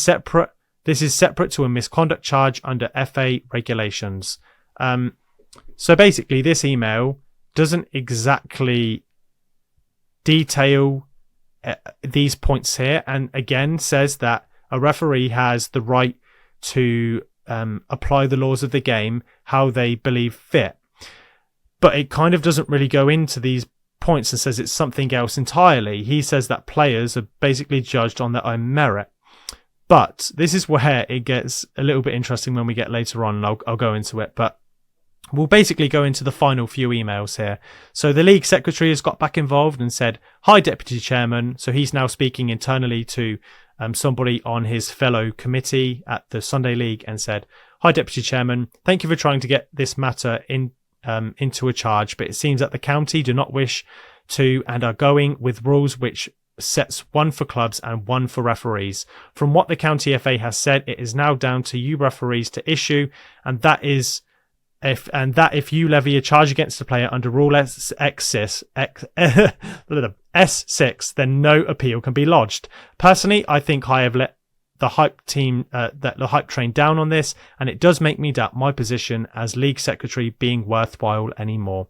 separate to a misconduct charge under FA regulations. So basically, this email doesn't exactly detail these points here, and again says that a referee has the right to apply the laws of the game how they believe fit. But it kind of doesn't really go into these points and says it's something else entirely. He says that players are basically judged on their own merit. But this is where it gets a little bit interesting when we get later on, and I'll go into it. But we'll basically go into the final few emails here. So the league secretary has got back involved and said, "Hi, Deputy Chairman." So he's now speaking internally to somebody on his fellow committee at the Sunday League and said, "Hi, Deputy Chairman. Thank you for trying to get this matter into a charge, but it seems that the county do not wish to and are going with rules which sets one for clubs and one for referees. From what the county FA has said, it is now down to you referees to issue, and that if you levy a charge against a player under Rule S6, then no appeal can be lodged. Personally, I think I have let the hype train down on this, and it does make me doubt my position as league secretary being worthwhile anymore.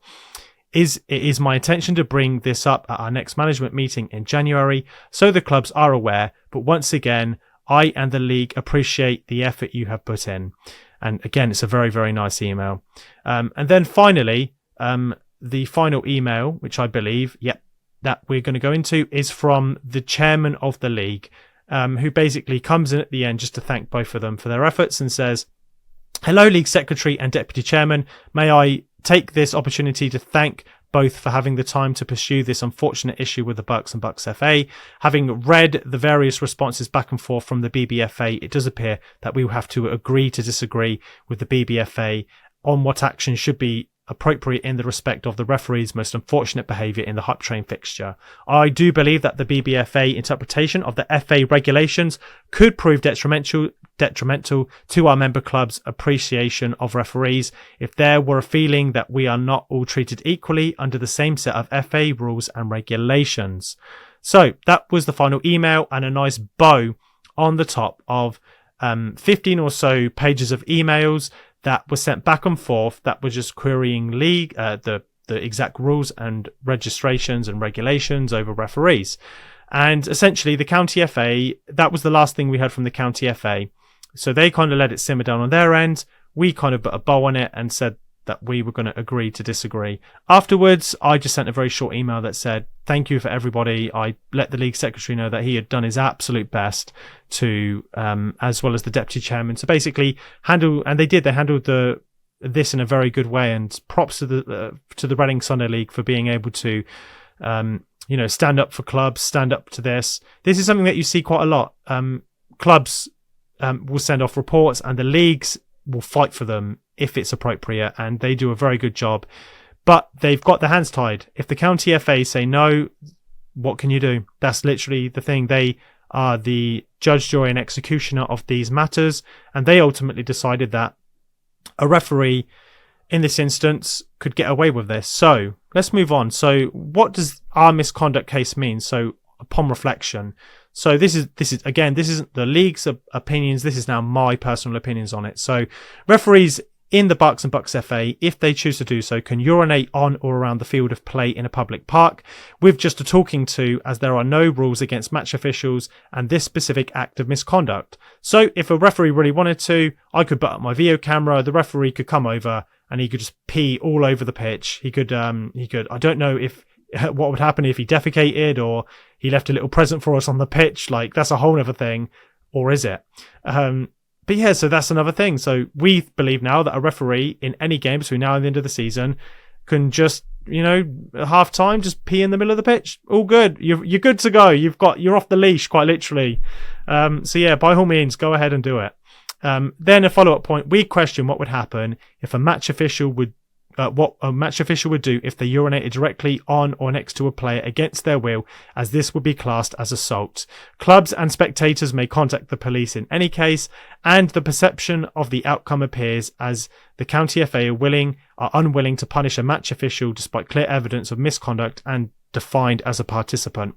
It is my intention to bring this up at our next management meeting in January, so the clubs are aware, but once again, I and the league appreciate the effort you have put in." And again, it's a very, very nice email. And then finally, the final email, which I believe, that we're going to go into, is from the chairman of the league, who basically comes in at the end just to thank both of them for their efforts and says, "Hello, League Secretary and Deputy Chairman. May I take this opportunity to thank both for having the time to pursue this unfortunate issue with the Bucks and Bucks FA. Having read the various responses back and forth from the BBFA, it does appear that we will have to agree to disagree with the BBFA on what action should be appropriate in the respect of the referee's most unfortunate behaviour in the Hype Train fixture. I do believe that the BBFA interpretation of the FA regulations could prove detrimental to our member club's appreciation of referees if there were a feeling that we are not all treated equally under the same set of FA rules and regulations." So that was the final email, and a nice bow on the top of 15 or so pages of emails that were sent back and forth that were just querying league, the exact rules and registrations and regulations over referees. And essentially the county FA, that was the last thing we heard from the county FA. So they kind of let it simmer down on their end. We kind of put a bow on it and said that we were going to agree to disagree. Afterwards, I just sent a very short email that said, "Thank you for everybody." I let the league secretary know that he had done his absolute best to, as well as the deputy chairman, to basically handle, and they handled this in a very good way. And props to the Reading Sunday League for being able to, stand up for clubs, stand up to this. This is something that you see quite a lot. Clubs will send off reports, and the leagues will fight for them if it's appropriate, and they do a very good job. But they've got their hands tied. If the county FA say no, what can you do? That's literally the thing. They are the judge, jury, and executioner of these matters, and they ultimately decided that a referee in this instance could get away with this. So let's move on. So what does our misconduct case mean? So upon reflection, so this is again, this isn't the league's opinions. This is now my personal opinions on it. So referees in the Bucks and Bucks FA, if they choose to do so, can urinate on or around the field of play in a public park with just a talking to, as there are no rules against match officials and this specific act of misconduct. So if a referee really wanted to, I could put up my video camera, the referee could come over and he could just pee all over the pitch. He could, I don't know what would happen if he defecated or he left a little present for us on the pitch. Like, that's a whole other thing. Or is it? But yeah, so that's another thing. So we believe now that a referee in any game between now and the end of the season can just, at half time, just pee in the middle of the pitch. All good. You're good to go. You're off the leash, quite literally. So yeah, by all means, go ahead and do it. Then a follow-up point. We question what would happen if a match official would do if they urinated directly on or next to a player against their will, as this would be classed as assault. Clubs and spectators may contact the police in any case, and the perception of the outcome appears as the county FA are unwilling to punish a match official despite clear evidence of misconduct and defined as a participant.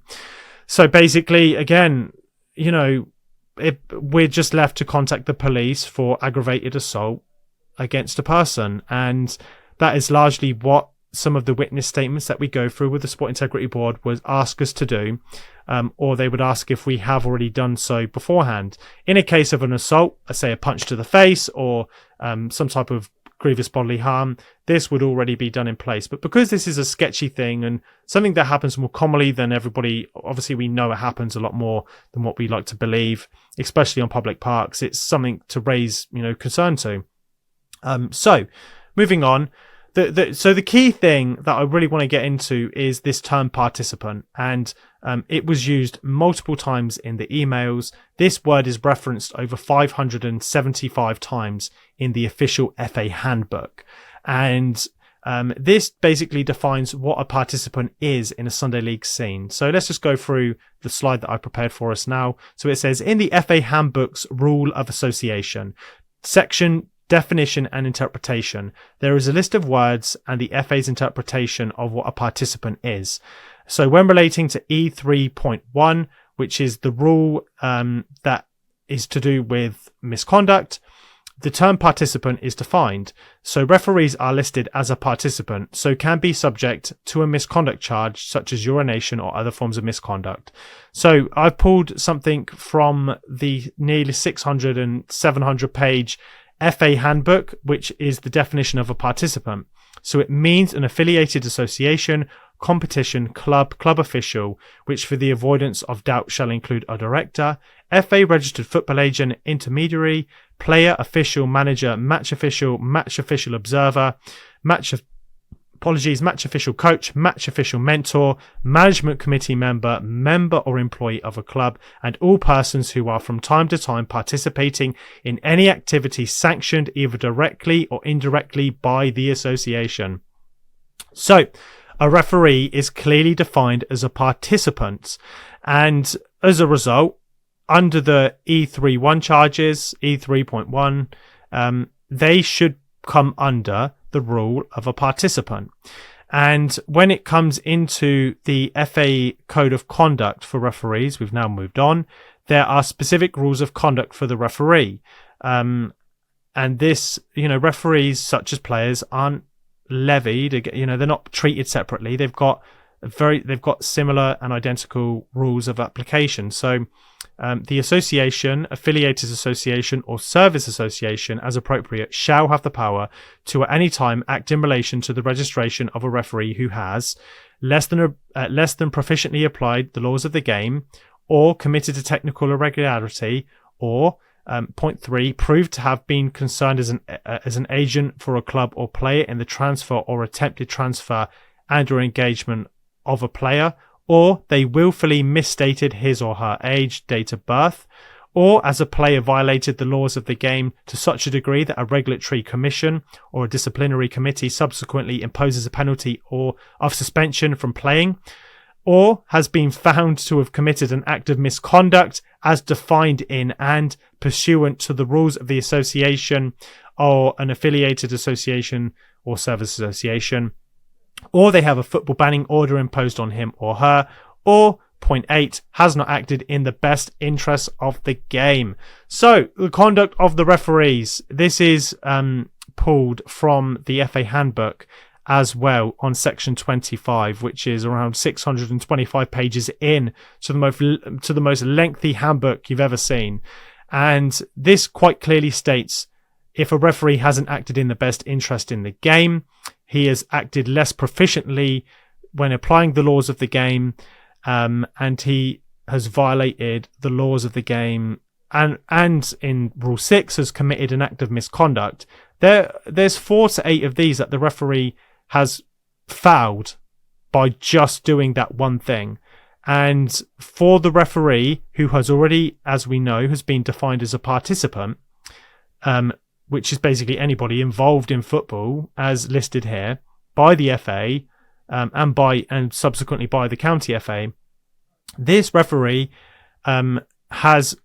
So basically, again, we're just left to contact the police for aggravated assault against a person, and that is largely what some of the witness statements that we go through with the Sport Integrity Board would ask us to do, or they would ask if we have already done so beforehand. In a case of an assault, say a punch to the face or some type of grievous bodily harm, this would already be done in place. But because this is a sketchy thing and something that happens more commonly than everybody, obviously we know it happens a lot more than what we like to believe, especially on public parks, it's something to raise, concern to. So moving on, so the key thing that I really want to get into is this term participant, and it was used multiple times in the emails. This word is referenced over 575 times in the official FA Handbook, and this basically defines what a participant is in a Sunday League scene. So let's just go through the slide that I prepared for us now. So it says, in the FA Handbook's Rule of Association, section Definition and Interpretation, there is a list of words and the FA's interpretation of what a participant is. So when relating to E3.1, which is the rule that is to do with misconduct, the term participant is defined. So referees are listed as a participant, so can be subject to a misconduct charge such as urination or other forms of misconduct. So I've pulled something from the nearly 600 and 700 page FA Handbook, which is the definition of a participant. So it means an affiliated association, competition, club official, which for the avoidance of doubt shall include a director, FA registered football agent, intermediary, player, official, manager, match official observer, match official coach, match official mentor, management committee member or employee of a club, and all persons who are from time to time participating in any activity sanctioned either directly or indirectly by the association. So, a referee is clearly defined as a participant, and as a result, under the E3.1 charges, E3.1, they should come under the rule of a participant. And when it comes into the FA Code of Conduct for referees, we've now moved on, there are specific rules of conduct for the referee. And this, referees such as players aren't levied, they're not treated separately. They've got similar and identical rules of application. So the association, affiliated association or service association as appropriate shall have the power to at any time act in relation to the registration of a referee who has less than proficiently applied the laws of the game or committed a technical irregularity or point 3, proved to have been concerned as an agent for a club or player in the transfer or attempted transfer and or engagement of a player, or they willfully misstated his or her age, date of birth, or as a player violated the laws of the game to such a degree that a regulatory commission or a disciplinary committee subsequently imposes a penalty or of suspension from playing, or has been found to have committed an act of misconduct as defined in and pursuant to the rules of the association or an affiliated association or service association, or they have a football banning order imposed on him or her, or point 8, has not acted in the best interests of the game. So the conduct of the referees, this is pulled from the FA Handbook as well on section 25, which is around 625 pages in to the most lengthy handbook you've ever seen. And this quite clearly states if a referee hasn't acted in the best interest in the game, he has acted less proficiently when applying the laws of the game, and he has violated the laws of the game, and in Rule 6 has committed an act of misconduct. There's 4 to 8 of these that the referee has fouled by just doing that one thing. And for the referee, who has already, as we know, has been defined as a participant, which is basically anybody involved in football, as listed here by the FA and subsequently by the county FA, this referee has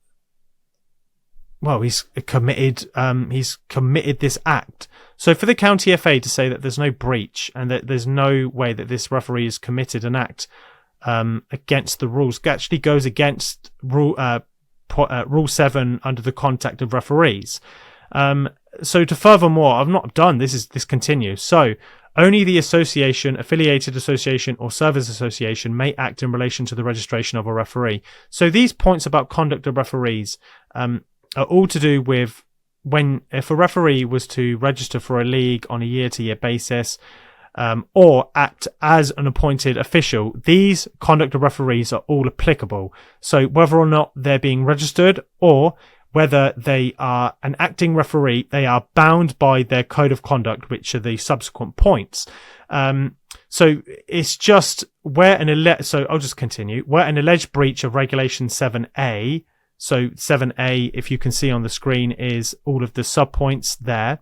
committed this act. So for the county FA to say that there's no breach and that there's no way that this referee has committed an act against the rules actually goes against Rule 7 under the contact of referees. So to furthermore, I've not done this continues. So Only the association, affiliated association, or service association may act in relation to the registration of a referee. So these points about conduct of referees are all to do with if a referee was to register for a league on a year-to-year basis, or act as an appointed official, these conduct of referees are all applicable. So whether or not they're being registered or whether they are an acting referee, they are bound by their code of conduct, which are the subsequent points. So it's just so I'll just continue. Where an alleged breach of Regulation 7A, so 7A, if you can see on the screen, is all of the subpoints there.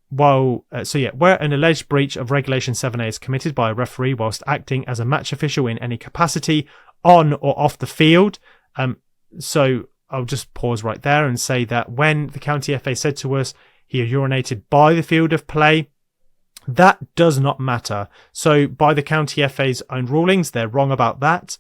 Where an alleged breach of Regulation 7A is committed by a referee whilst acting as a match official in any capacity on or off the field. So I'll just pause right there and say that when the County FA said to us he urinated by the field of play, that does not matter. So by the County FA's own rulings, they're wrong about that.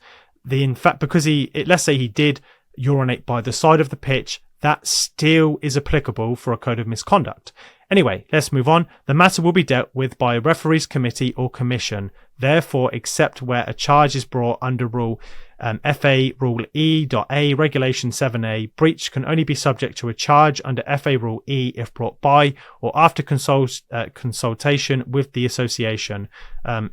In fact, because let's say he did urinate by the side of the pitch, that still is applicable for a code of misconduct. Anyway, let's move on. The matter will be dealt with by a referees committee or commission. Therefore, except where a charge is brought under FA Rule E.A Regulation 7A, breach can only be subject to a charge under FA Rule E if brought by or after consultation with the association.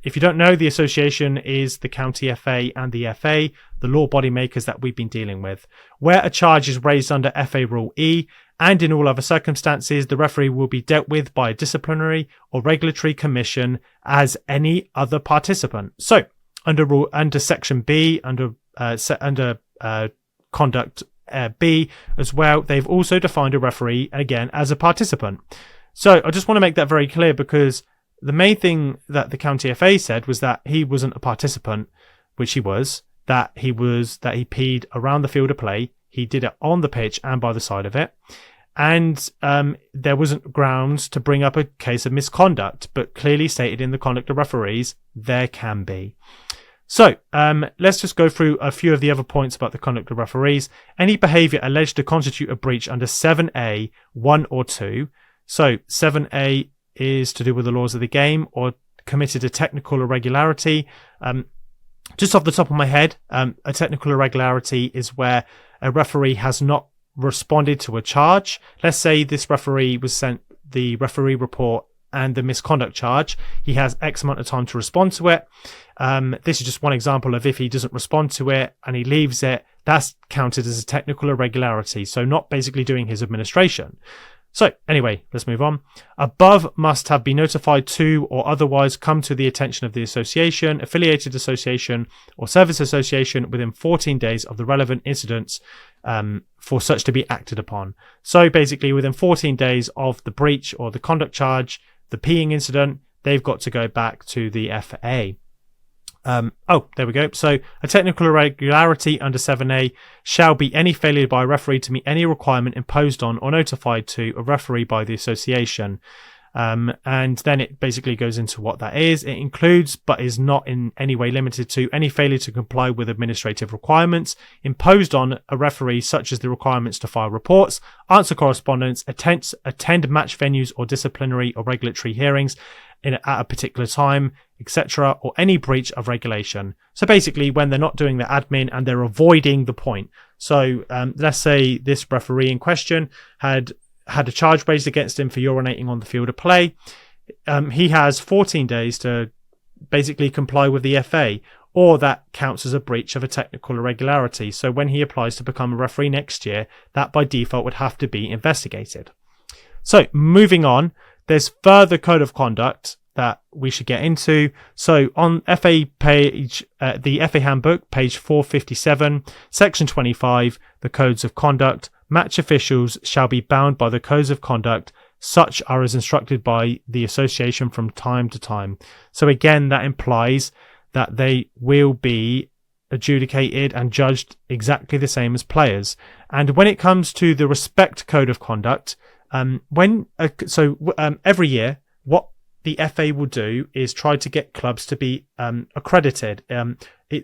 If you don't know, the association is the County FA and the FA, the law body makers that we've been dealing with. Where a charge is raised under FA Rule E, and in all other circumstances, the referee will be dealt with by a disciplinary or regulatory commission as any other participant. So, under Section B, under Conduct B as well, they've also defined a referee again as a participant. So, I just want to make that very clear, because the main thing that the County FA said was that he wasn't a participant, which he was. That he peed around the field of play. He did it on the pitch and by the side of it. And there wasn't grounds to bring up a case of misconduct, but clearly stated in the conduct of referees, there can be. So let's just go through a few of the other points about the conduct of referees. Any behaviour alleged to constitute a breach under 7A, 1 or 2. So 7A is to do with the laws of the game or committed a technical irregularity. Just off the top of my head, a technical irregularity is where a referee has not responded to a charge. Let's say this referee was sent the referee report and the misconduct charge. He has X amount of time to respond to it. This is just one example of if he doesn't respond to it and he leaves it, that's counted as a technical irregularity. So not basically doing his administration. So anyway, let's move on. Above must have been notified to or otherwise come to the attention of the association, affiliated association or service association within 14 days of the relevant incidents for such to be acted upon. So basically within 14 days of the breach or the conduct charge, the peeing incident, they've got to go back to the FA. There we go. So a technical irregularity under 7A shall be any failure by a referee to meet any requirement imposed on or notified to a referee by the association. And then it basically goes into what that is. It includes, but is not in any way limited to, any failure to comply with administrative requirements imposed on a referee, such as the requirements to file reports, answer correspondence, attend match venues or disciplinary or regulatory hearings at a particular time, etc., or any breach of regulation. So basically when they're not doing their admin and they're avoiding the point. So let's say this referee in question had a charge raised against him for urinating on the field of play. He has 14 days to basically comply with the FA, or that counts as a breach of a technical irregularity. So when he applies to become a referee next year, that by default would have to be investigated. So moving on, there's further code of conduct that we should get into. So on FA page, the FA Handbook, page 457, section 25, the codes of conduct, match officials shall be bound by the codes of conduct, such are as instructed by the association from time to time. So again, that implies that they will be adjudicated and judged exactly the same as players. And when it comes to the respect code of conduct, every year, what the FA will do is try to get clubs to be accredited.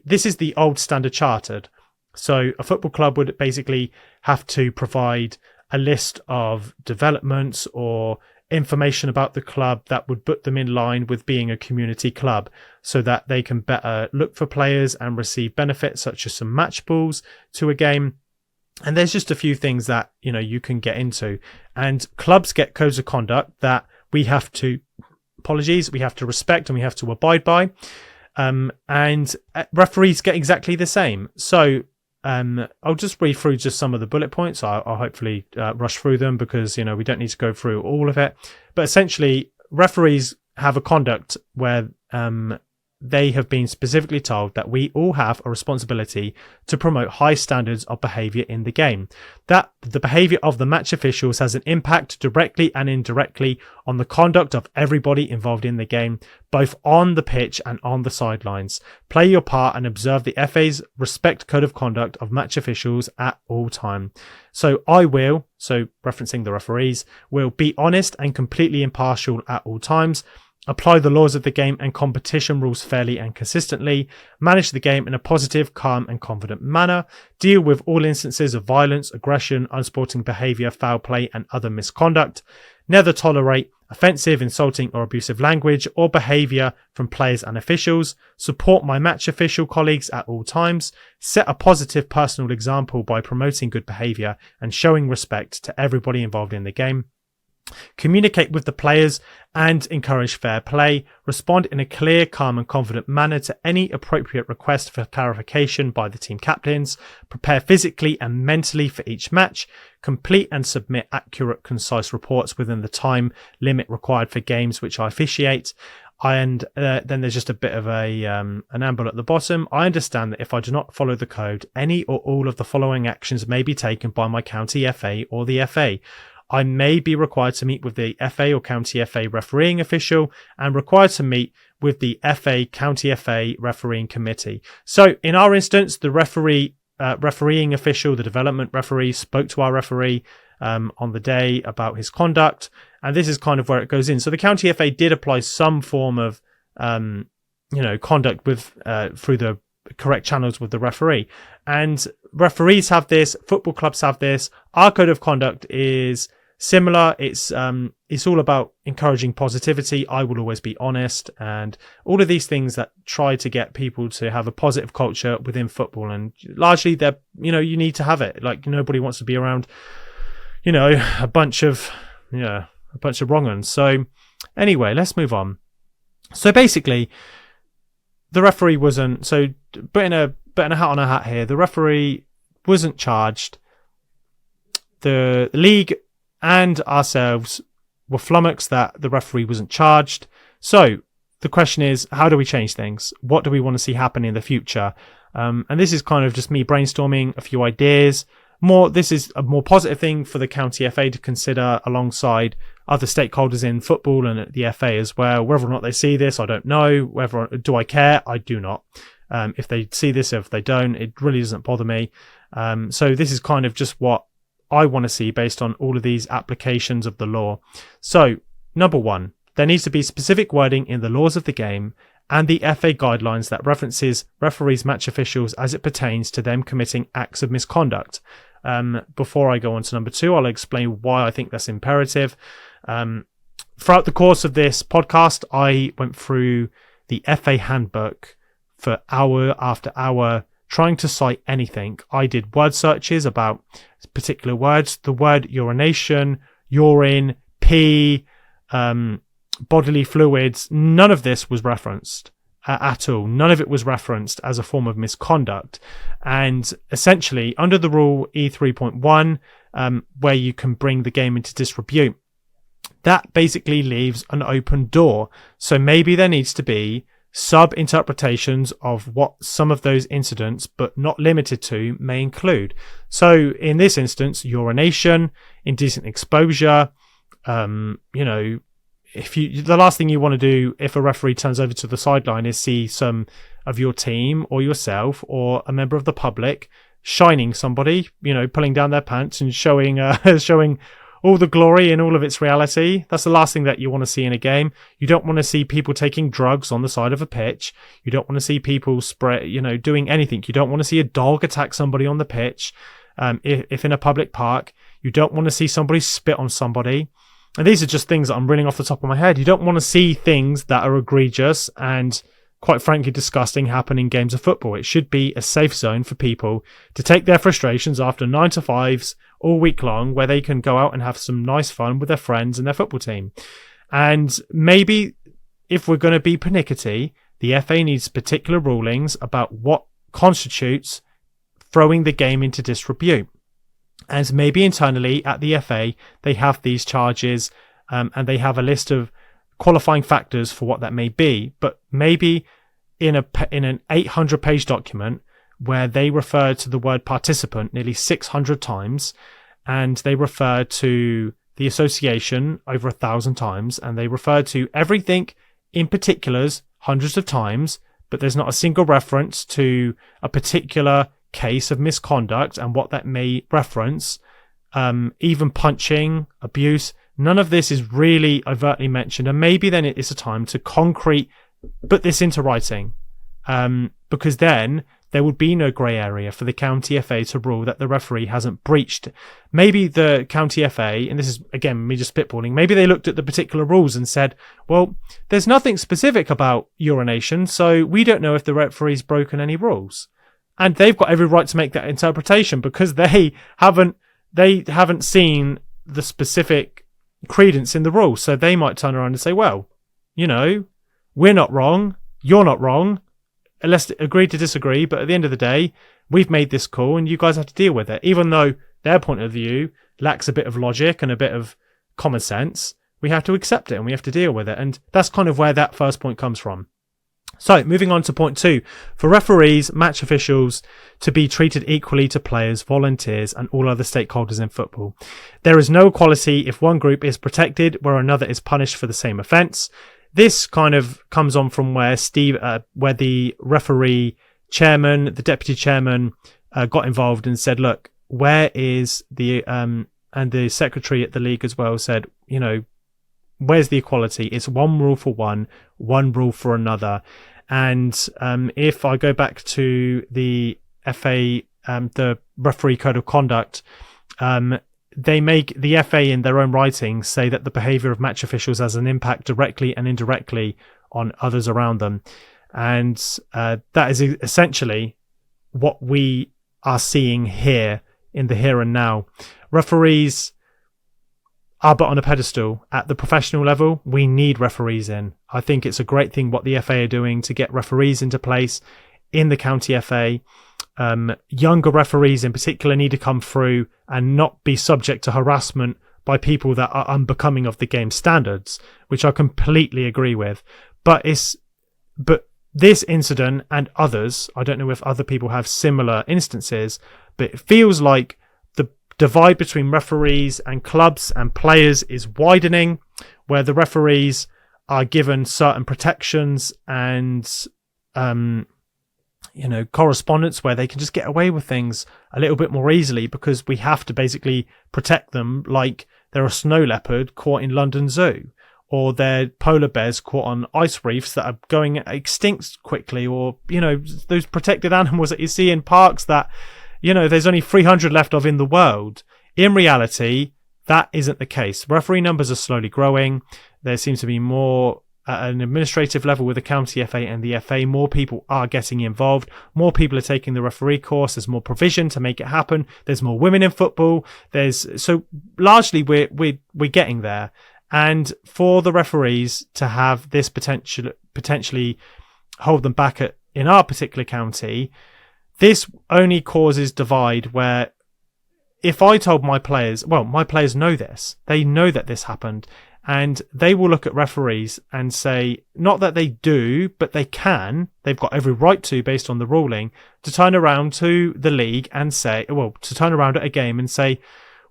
This is the old standard chartered. So a football club would basically have to provide a list of developments or information about the club that would put them in line with being a community club, so that they can better look for players and receive benefits such as some match balls to a game. And there's just a few things that, you know, you can get into. And clubs get codes of conduct that we have to respect and we have to abide by. And referees get exactly the same. So I'll just read through just some of the bullet points. I'll hopefully rush through them because, you know, we don't need to go through all of it. But essentially, referees have a conduct where they have been specifically told that we all have a responsibility to promote high standards of behaviour in the game. That the behaviour of the match officials has an impact directly and indirectly on the conduct of everybody involved in the game, both on the pitch and on the sidelines. Play your part and observe the FA's respect code of conduct of match officials at all time. So referencing the referees, will be honest and completely impartial at all times. Apply the laws of the game and competition rules fairly and consistently. Manage the game in a positive, calm and confident manner. Deal with all instances of violence, aggression, unsporting behaviour, foul play and other misconduct. Never tolerate offensive, insulting or abusive language or behaviour from players and officials. Support my match official colleagues at all times. Set a positive personal example by promoting good behaviour and showing respect to everybody involved in the game. Communicate with the players and encourage fair play. Respond in a clear, calm and confident manner to any appropriate request for clarification by the team captains. Prepare physically and mentally for each match. Complete and submit accurate, concise reports within the time limit required for games which I officiate. And then there's just a bit of an amble at the bottom. I understand that if I do not follow the code, any or all of the following actions may be taken by my county FA or the FA. I may be required to meet with the FA or county FA refereeing official and required to meet with the FA county FA refereeing committee. So in our instance, the refereeing official, the development referee, spoke to our referee on the day about his conduct. And this is kind of where it goes in. So the county FA did apply some form of, conduct with through the correct channels with the referee. And referees have this, football clubs have this. Our code of conduct is similar. It's all about encouraging positivity. I will always be honest, and all of these things that try to get people to have a positive culture within football. And largely, you need to have it. Like, nobody wants to be around, a bunch of wrong uns. So anyway, let's move on. So basically, the referee wasn't. So putting a hat on a hat here, the referee wasn't charged. The league and ourselves were flummoxed that the referee wasn't charged. So the question is, how do we change things? What do we want to see happen in the future? And this is kind of just me brainstorming a few ideas. This is a more positive thing for the county FA to consider alongside other stakeholders in football and at the FA as well. Whether or not they see this, I don't know. Do I care? I do not. If they see this, if they don't, it really doesn't bother me. So this is kind of just what I want to see based on all of these applications of the law. So, number one, there needs to be specific wording in the laws of the game and the FA guidelines that references referees, match officials as it pertains to them committing acts of misconduct. Before I go on to number two, I'll explain why I think that's imperative. Throughout the course of this podcast, I went through the FA Handbook for hour after hour, trying to cite anything. I did word searches about particular words. The word urination, urine, pee, bodily fluids, none of this was referenced at all. None of it was referenced as a form of misconduct. And essentially, under the rule E3.1, where you can bring the game into disrepute, that basically leaves an open door. So maybe there needs to be sub-interpretations of what some of those incidents, but not limited to, may include. So in this instance, urination, indecent exposure, the last thing you want to do if a referee turns over to the sideline is see some of your team or yourself or a member of the public shining somebody, pulling down their pants and showing all the glory in all of its reality. That's the last thing that you want to see in a game. You don't want to see people taking drugs on the side of a pitch. You don't want to see people doing anything. You don't want to see a dog attack somebody on the pitch. If in a public park, you don't want to see somebody spit on somebody. And these are just things that I'm reading off the top of my head. You don't want to see things that are egregious and quite frankly disgusting happen in games of football. It should be a safe zone for people to take their frustrations after 9 to 5s all week long, where they can go out and have some nice fun with their friends and their football team. And maybe if we're going to be pernickety, the FA needs particular rulings about what constitutes throwing the game into disrepute. And maybe internally at the FA, they have these charges and they have a list of qualifying factors for what that may be. But maybe in an 800-page document where they refer to the word participant nearly 600 times, and they refer to the association over 1,000 times, and they refer to everything in particulars hundreds of times, but there's not a single reference to a particular case of misconduct and what that may reference, even punching, abuse. None of this is really overtly mentioned, and maybe then it is a time to put this into writing, because then there would be no grey area for the county FA to rule that the referee hasn't breached. Maybe the county FA, and this is again me just spitballing, maybe they looked at the particular rules and said, well, there's nothing specific about urination, so we don't know if the referee's broken any rules. And they've got every right to make that interpretation because they haven't seen the specific credence in the rules. So they might turn around and say, well, we're not wrong, you're not wrong, let's agree to disagree, but at the end of the day, we've made this call and you guys have to deal with it. Even though their point of view lacks a bit of logic and a bit of common sense, we have to accept it and we have to deal with it. And that's kind of where that first point comes from. So, moving on to point 2. For referees, match officials to be treated equally to players, volunteers, and all other stakeholders in football. There is no equality if one group is protected where another is punished for the same offence. This kind of comes on from where where the referee chairman, the deputy chairman, got involved and said, look, where is the, and the secretary at the league as well said, where's the equality? It's one rule for one rule for another. And if I go back to the FA, the referee code of conduct, they make the FA in their own writings say that the behaviour of match officials has an impact directly and indirectly on others around them. And that is essentially what we are seeing here in the here and now. Referees are but on a pedestal. At the professional level, we need referees in. I think it's a great thing what the FA are doing to get referees into place in the county FA. Younger referees in particular need to come through and not be subject to harassment by people that are unbecoming of the game standards, which I completely agree with. But this incident and others, I don't know if other people have similar instances, but it feels like the divide between referees and clubs and players is widening, where the referees are given certain protections and correspondence where they can just get away with things a little bit more easily because we have to basically protect them like they're a snow leopard caught in London Zoo, or they're polar bears caught on ice reefs that are going extinct quickly, or those protected animals that you see in parks that there's only 300 left of in the world. In reality, that isn't the case. Referee numbers are slowly growing. There seems to be more at an administrative level with the county FA and the FA. More people are getting involved. More people are taking the referee course. There's more provision to make it happen. There's more women in football. So largely we're getting there. And for the referees to have this potentially hold them back in our particular county, this only causes divide where if I told my players, well, my players know this. They know that this happened. And they will look at referees and say, not that they do, but they can. They've got every right to, based on the ruling, to turn around to the league and say, to turn around at a game and say,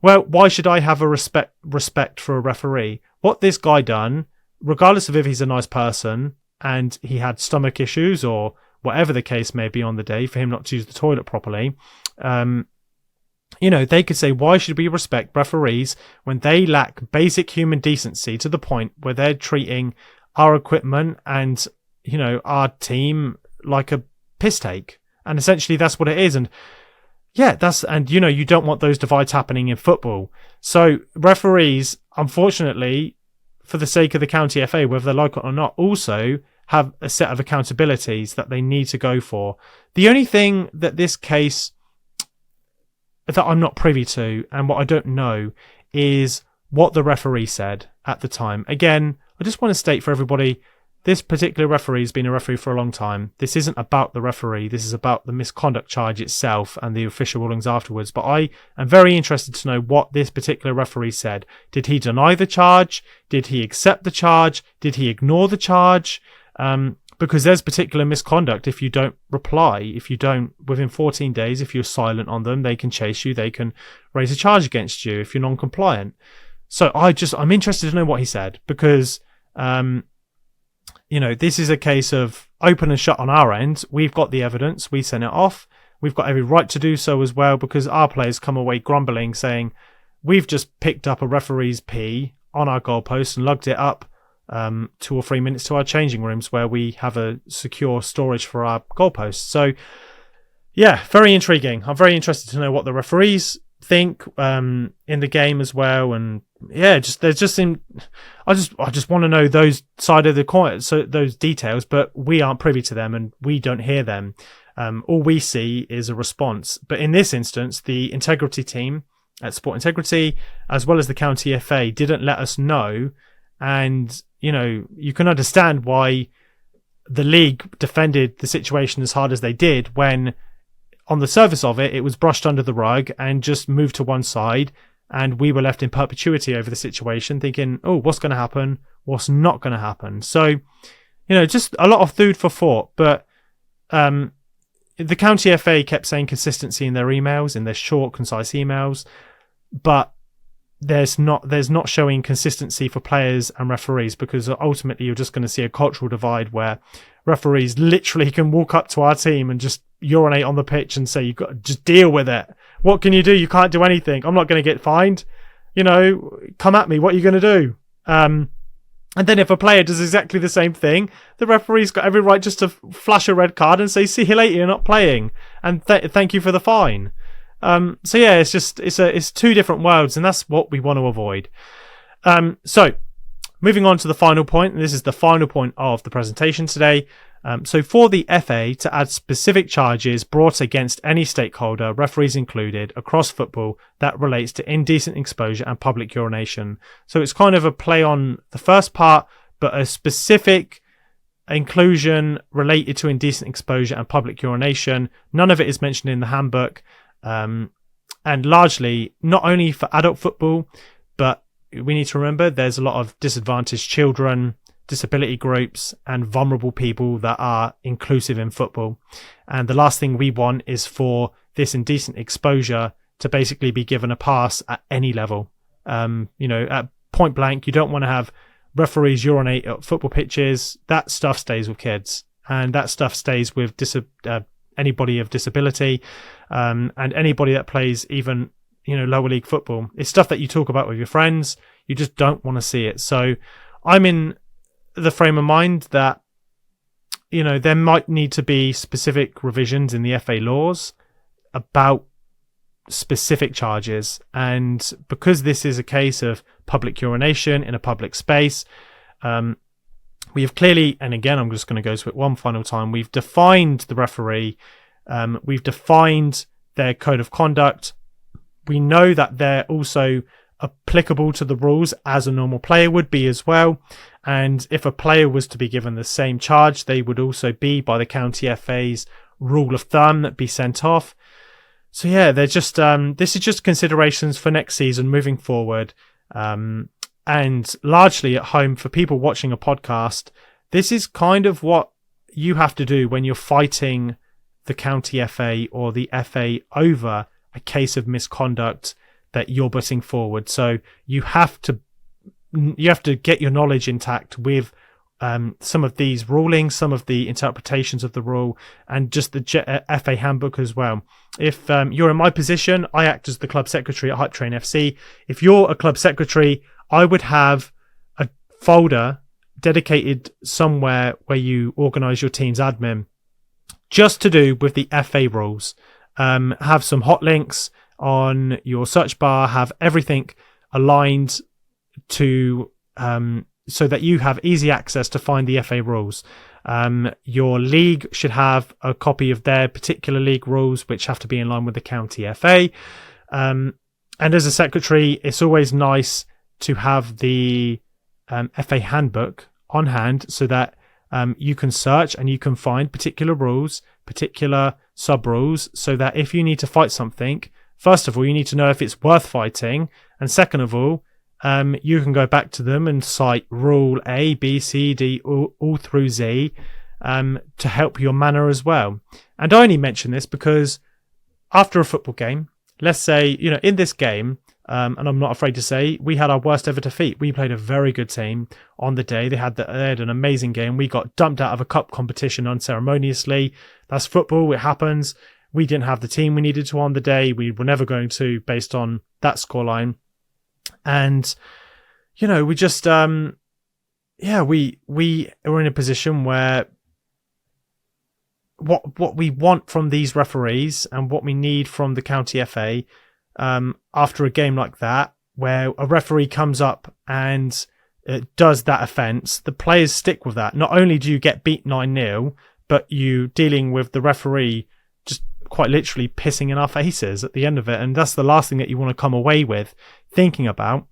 well, why should I have a respect for a referee? What this guy done, regardless of if he's a nice person and he had stomach issues or whatever the case may be on the day for him not to use the toilet properly, they could say, why should we respect referees when they lack basic human decency to the point where they're treating our equipment and, our team like a piss take? And essentially that's what it is. And yeah, you don't want those divides happening in football. So referees unfortunately, for the sake of the county FA, whether they like it or not, also have a set of accountabilities that they need to go for. The only thing that this case that I'm not privy to and what I don't know is what the referee said at the time. Again, I just want to state for everybody, this particular referee has been a referee for a long time. This isn't about the referee. This is about the misconduct charge itself and the official rulings afterwards. But I am very interested to know what this particular referee said. Did he deny the charge? Did he accept the charge? Did he ignore the charge? Because there's particular misconduct if you don't reply, if you don't, within 14 days, if you're silent on them, they can chase you, they can raise a charge against you if you're non-compliant. So I'm interested to know what he said, because, this is a case of open and shut on our end. We've got the evidence, we sent it off. We've got every right to do so as well, because our players come away grumbling, saying, we've just picked up a referee's pee on our goalpost and lugged it up 2 or 3 minutes to our changing rooms where we have a secure storage for our goalposts. So yeah, very intriguing. I'm very interested to know what the referees think in the game as well. And yeah, I just want to know those side of the coin, so those details, but we aren't privy to them and we don't hear them. All we see is a response. But in this instance, the integrity team at Sport Integrity, as well as the county FA, didn't let us know. And you can understand why the league defended the situation as hard as they did, when on the surface of it, it was brushed under the rug and just moved to one side, and we were left in perpetuity over the situation, thinking, oh, what's going to happen? What's not going to happen? So, just a lot of food for thought. But the county FA kept saying consistency in their emails, in their short, concise emails, but there's not showing consistency for players and referees, because ultimately you're just going to see a cultural divide where referees literally can walk up to our team and just urinate on the pitch and say, you've got to just deal with it. What can you do? You can't do anything. I'm not going to get fined. Come at me. What are you going to do? And then if a player does exactly the same thing, the referee's got every right just to flash a red card and say, see you later, you're not playing, and thank you for the fine. So yeah, it's two different worlds, and that's what we want to avoid. So moving on to the final point, and this is the final point of the presentation today. So for the FA to add specific charges brought against any stakeholder, referees included, across football that relates to indecent exposure and public urination. So it's kind of a play on the first part, but a specific inclusion related to indecent exposure and public urination. None of it is mentioned in the handbook. And largely not only for adult football, but we need to remember there's a lot of disadvantaged children, disability groups, and vulnerable people that are inclusive in football. And the last thing we want is for this indecent exposure to basically be given a pass at any level. At point blank, you don't want to have referees urinate at football pitches. That stuff stays with kids, and that stuff stays with anybody of disability, and anybody that plays even lower league football. It's stuff that you talk about with your friends. You just don't want to see it. So I'm in the frame of mind that there might need to be specific revisions in the FA laws about specific charges, and because this is a case of public urination in a public space, we have clearly, and again I'm just going to go to it one final time, we've defined the referee, we've defined their code of conduct. We know that they're also applicable to the rules as a normal player would be as well, and if a player was to be given the same charge, they would also be, by the county FA's rule of thumb, that be sent off. So yeah, they're just this is just considerations for next season moving forward, and largely at home for people watching a podcast. This is kind of what you have to do when you're fighting the county FA or the FA over a case of misconduct that you're putting forward. So you have to get your knowledge intact with some of these rulings, some of the interpretations of the rule, and just the FA handbook as well. If you're in my position, I act as the club secretary at Hype Train FC. If you're a club secretary, I would have a folder dedicated somewhere where you organise your team's admin, just to do with the FA rules. Have some hot links on your search bar, have everything aligned to so that you have easy access to find the FA rules. Your league should have a copy of their particular league rules, which have to be in line with the county FA. And as a secretary, it's always nice to have the FA Handbook on hand so that you can search and you can find particular rules, particular sub-rules, so that if you need to fight something, first of all, you need to know if it's worth fighting. And second of all, you can go back to them and cite rule A, B, C, D, all through Z to help your manner as well. And I only mention this because after a football game, let's say, in this game, and I'm not afraid to say, we had our worst ever defeat. We played a very good team on the day. They had an amazing game. We got dumped out of a cup competition unceremoniously. That's football. It happens. We didn't have the team we needed to on the day. We were never going to, based on that scoreline. And, we just, we were in a position where what we want from these referees and what we need from the county FA, after a game like that, where a referee comes up and does that offence, the players stick with that. Not only do you get beat 9-0, but you dealing with the referee just quite literally pissing in our faces at the end of it. And that's the last thing that you want to come away with thinking about.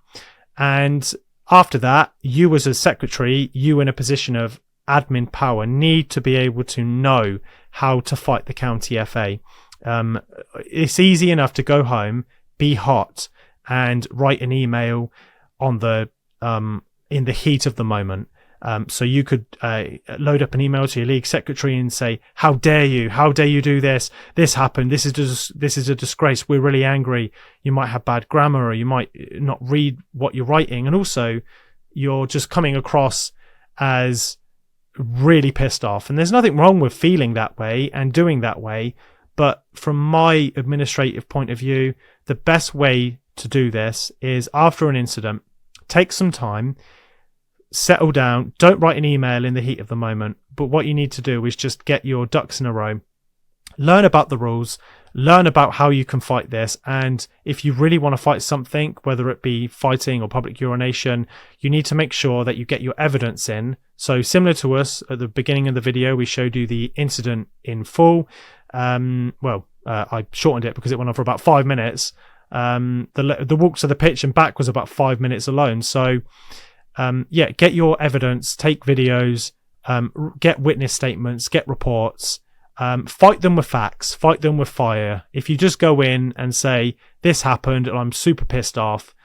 And after that, you as a secretary, you in a position of admin power, need to be able to know how to fight the county FA. It's easy enough to go home, be hot, and write an email on the in the heat of the moment. So you could load up an email to your league secretary and say, how dare you do this? This happened. This is a disgrace. We're really angry. You might have bad grammar, or you might not read what you're writing. And also you're just coming across as really pissed off. And there's nothing wrong with feeling that way and doing that way. But from my administrative point of view, the best way to do this is after an incident, take some time, settle down, don't write an email in the heat of the moment. But what you need to do is just get your ducks in a row, learn about the rules, learn about how you can fight this. And if you really want to fight something, whether it be fighting or public urination, you need to make sure that you get your evidence in. So similar to us at the beginning of the video, we showed you the incident in full. I shortened it because it went on for about 5 minutes. The walk to the pitch and back was about 5 minutes alone. So get your evidence, take videos, get witness statements, get reports, fight them with facts, fight them with fire. If you just go in and say, this happened and I'm super pissed off,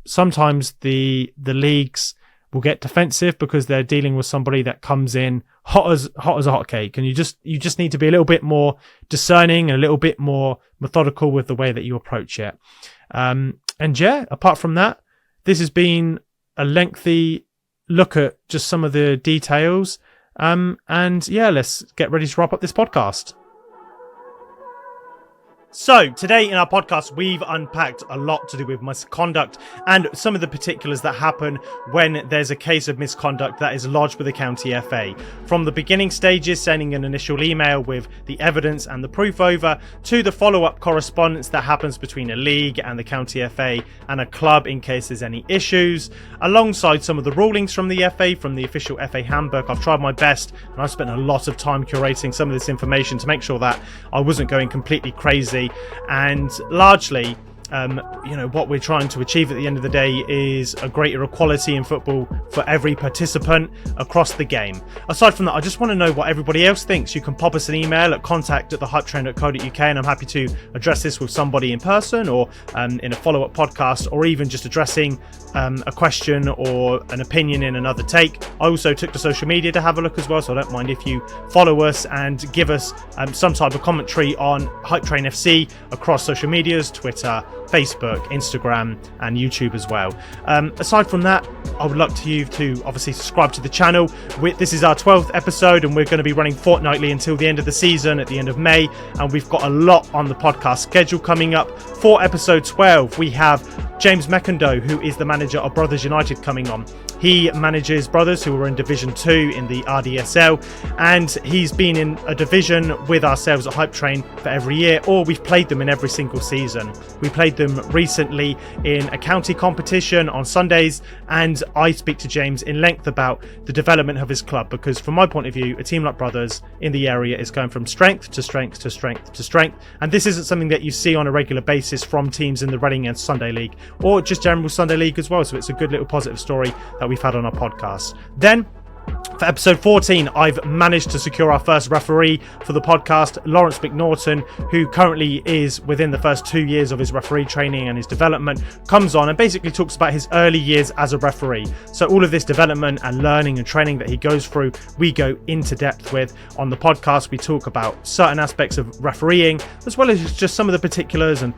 sometimes the leagues will get defensive because they're dealing with somebody that comes in hot as a hotcake, and you just need to be a little bit more discerning and a little bit more methodical with the way that you approach it. Apart from that, this has been a lengthy look at just some of the details. Let's get ready to wrap up this podcast. So, today in our podcast, we've unpacked a lot to do with misconduct and some of the particulars that happen when there's a case of misconduct that is lodged with the county FA. From the beginning stages, sending an initial email with the evidence and the proof over, to the follow-up correspondence that happens between a league and the county FA and a club in case there's any issues, alongside some of the rulings from the FA, from the official FA Handbook. I've tried my best, and I've spent a lot of time curating some of this information to make sure that I wasn't going completely crazy. And largely, what we're trying to achieve at the end of the day is a greater equality in football for every participant across the game. Aside from that, I just want to know what everybody else thinks. You can pop us an email at contact@thehypetrain.co.uk, and I'm happy to address this with somebody in person or in a follow-up podcast, or even just addressing a question or an opinion in another take. I also took to social media to have a look as well, so I don't mind if you follow us and give us some type of commentary on Hype Train FC across social medias, Twitter, Facebook, Instagram, and YouTube as well. Aside from that, I would like you to obviously subscribe to the channel. This is our 12th episode, and we're going to be running fortnightly until the end of the season at the end of May, and we've got a lot on the podcast schedule coming up. For episode 12, we have James Misconduct, who is the manager of Brothers United, coming on. He manages brothers who are in Division 2 in the RDSL, and he's been in a division with ourselves at Hype Train for every year, or we've played them in every single season. We played them recently in a county competition on Sundays, and I speak to James in length about the development of his club, because from my point of view, a team like Brothers in the area is going from strength to strength to strength to strength, and this isn't something that you see on a regular basis from teams in the Reading and Sunday League, or just general Sunday League as well. So it's a good little positive story that we've had on our podcast. Then for episode 14, I've managed to secure our first referee for the podcast, Lawrence McNaughton, who currently is within the first 2 years of his referee training and his development, comes on and basically talks about his early years as a referee. So all of this development and learning and training that he goes through, we go into depth with on the podcast. We talk about certain aspects of refereeing, as well as just some of the particulars and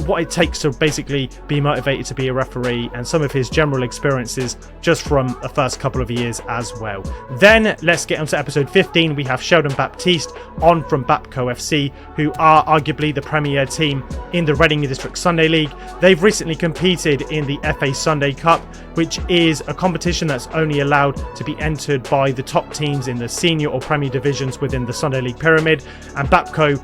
what it takes to basically be motivated to be a referee, and some of his general experiences just from the first couple of years as well. Then let's get on to episode 15. We have Sheldon Baptiste on from Bapco FC, who are arguably the premier team in the Reading District Sunday League. They've recently competed in the FA Sunday Cup, which is a competition that's only allowed to be entered by the top teams in the senior or premier divisions within the Sunday League pyramid. And Bapco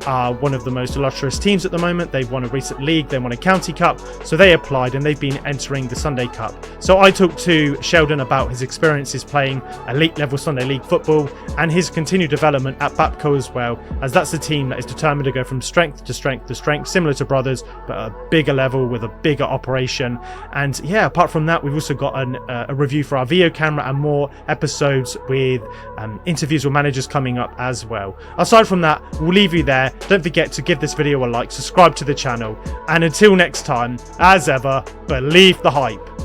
are one of the most illustrious teams at the moment. They've won a recent league, they won a county cup, so they applied and they've been entering the Sunday Cup. So I talked to Sheldon about his experiences playing elite level Sunday League football and his continued development at Bapco as well, as that's a team that is determined to go from strength to strength to strength, similar to Brothers, but a bigger level with a bigger operation. And yeah, apart from that, we've also got a review for our video camera and more episodes with interviews with managers coming up as well. Aside from that, we'll leave you there. Don't forget to give this video a like, subscribe to the channel, and until next time, as ever, believe the hype.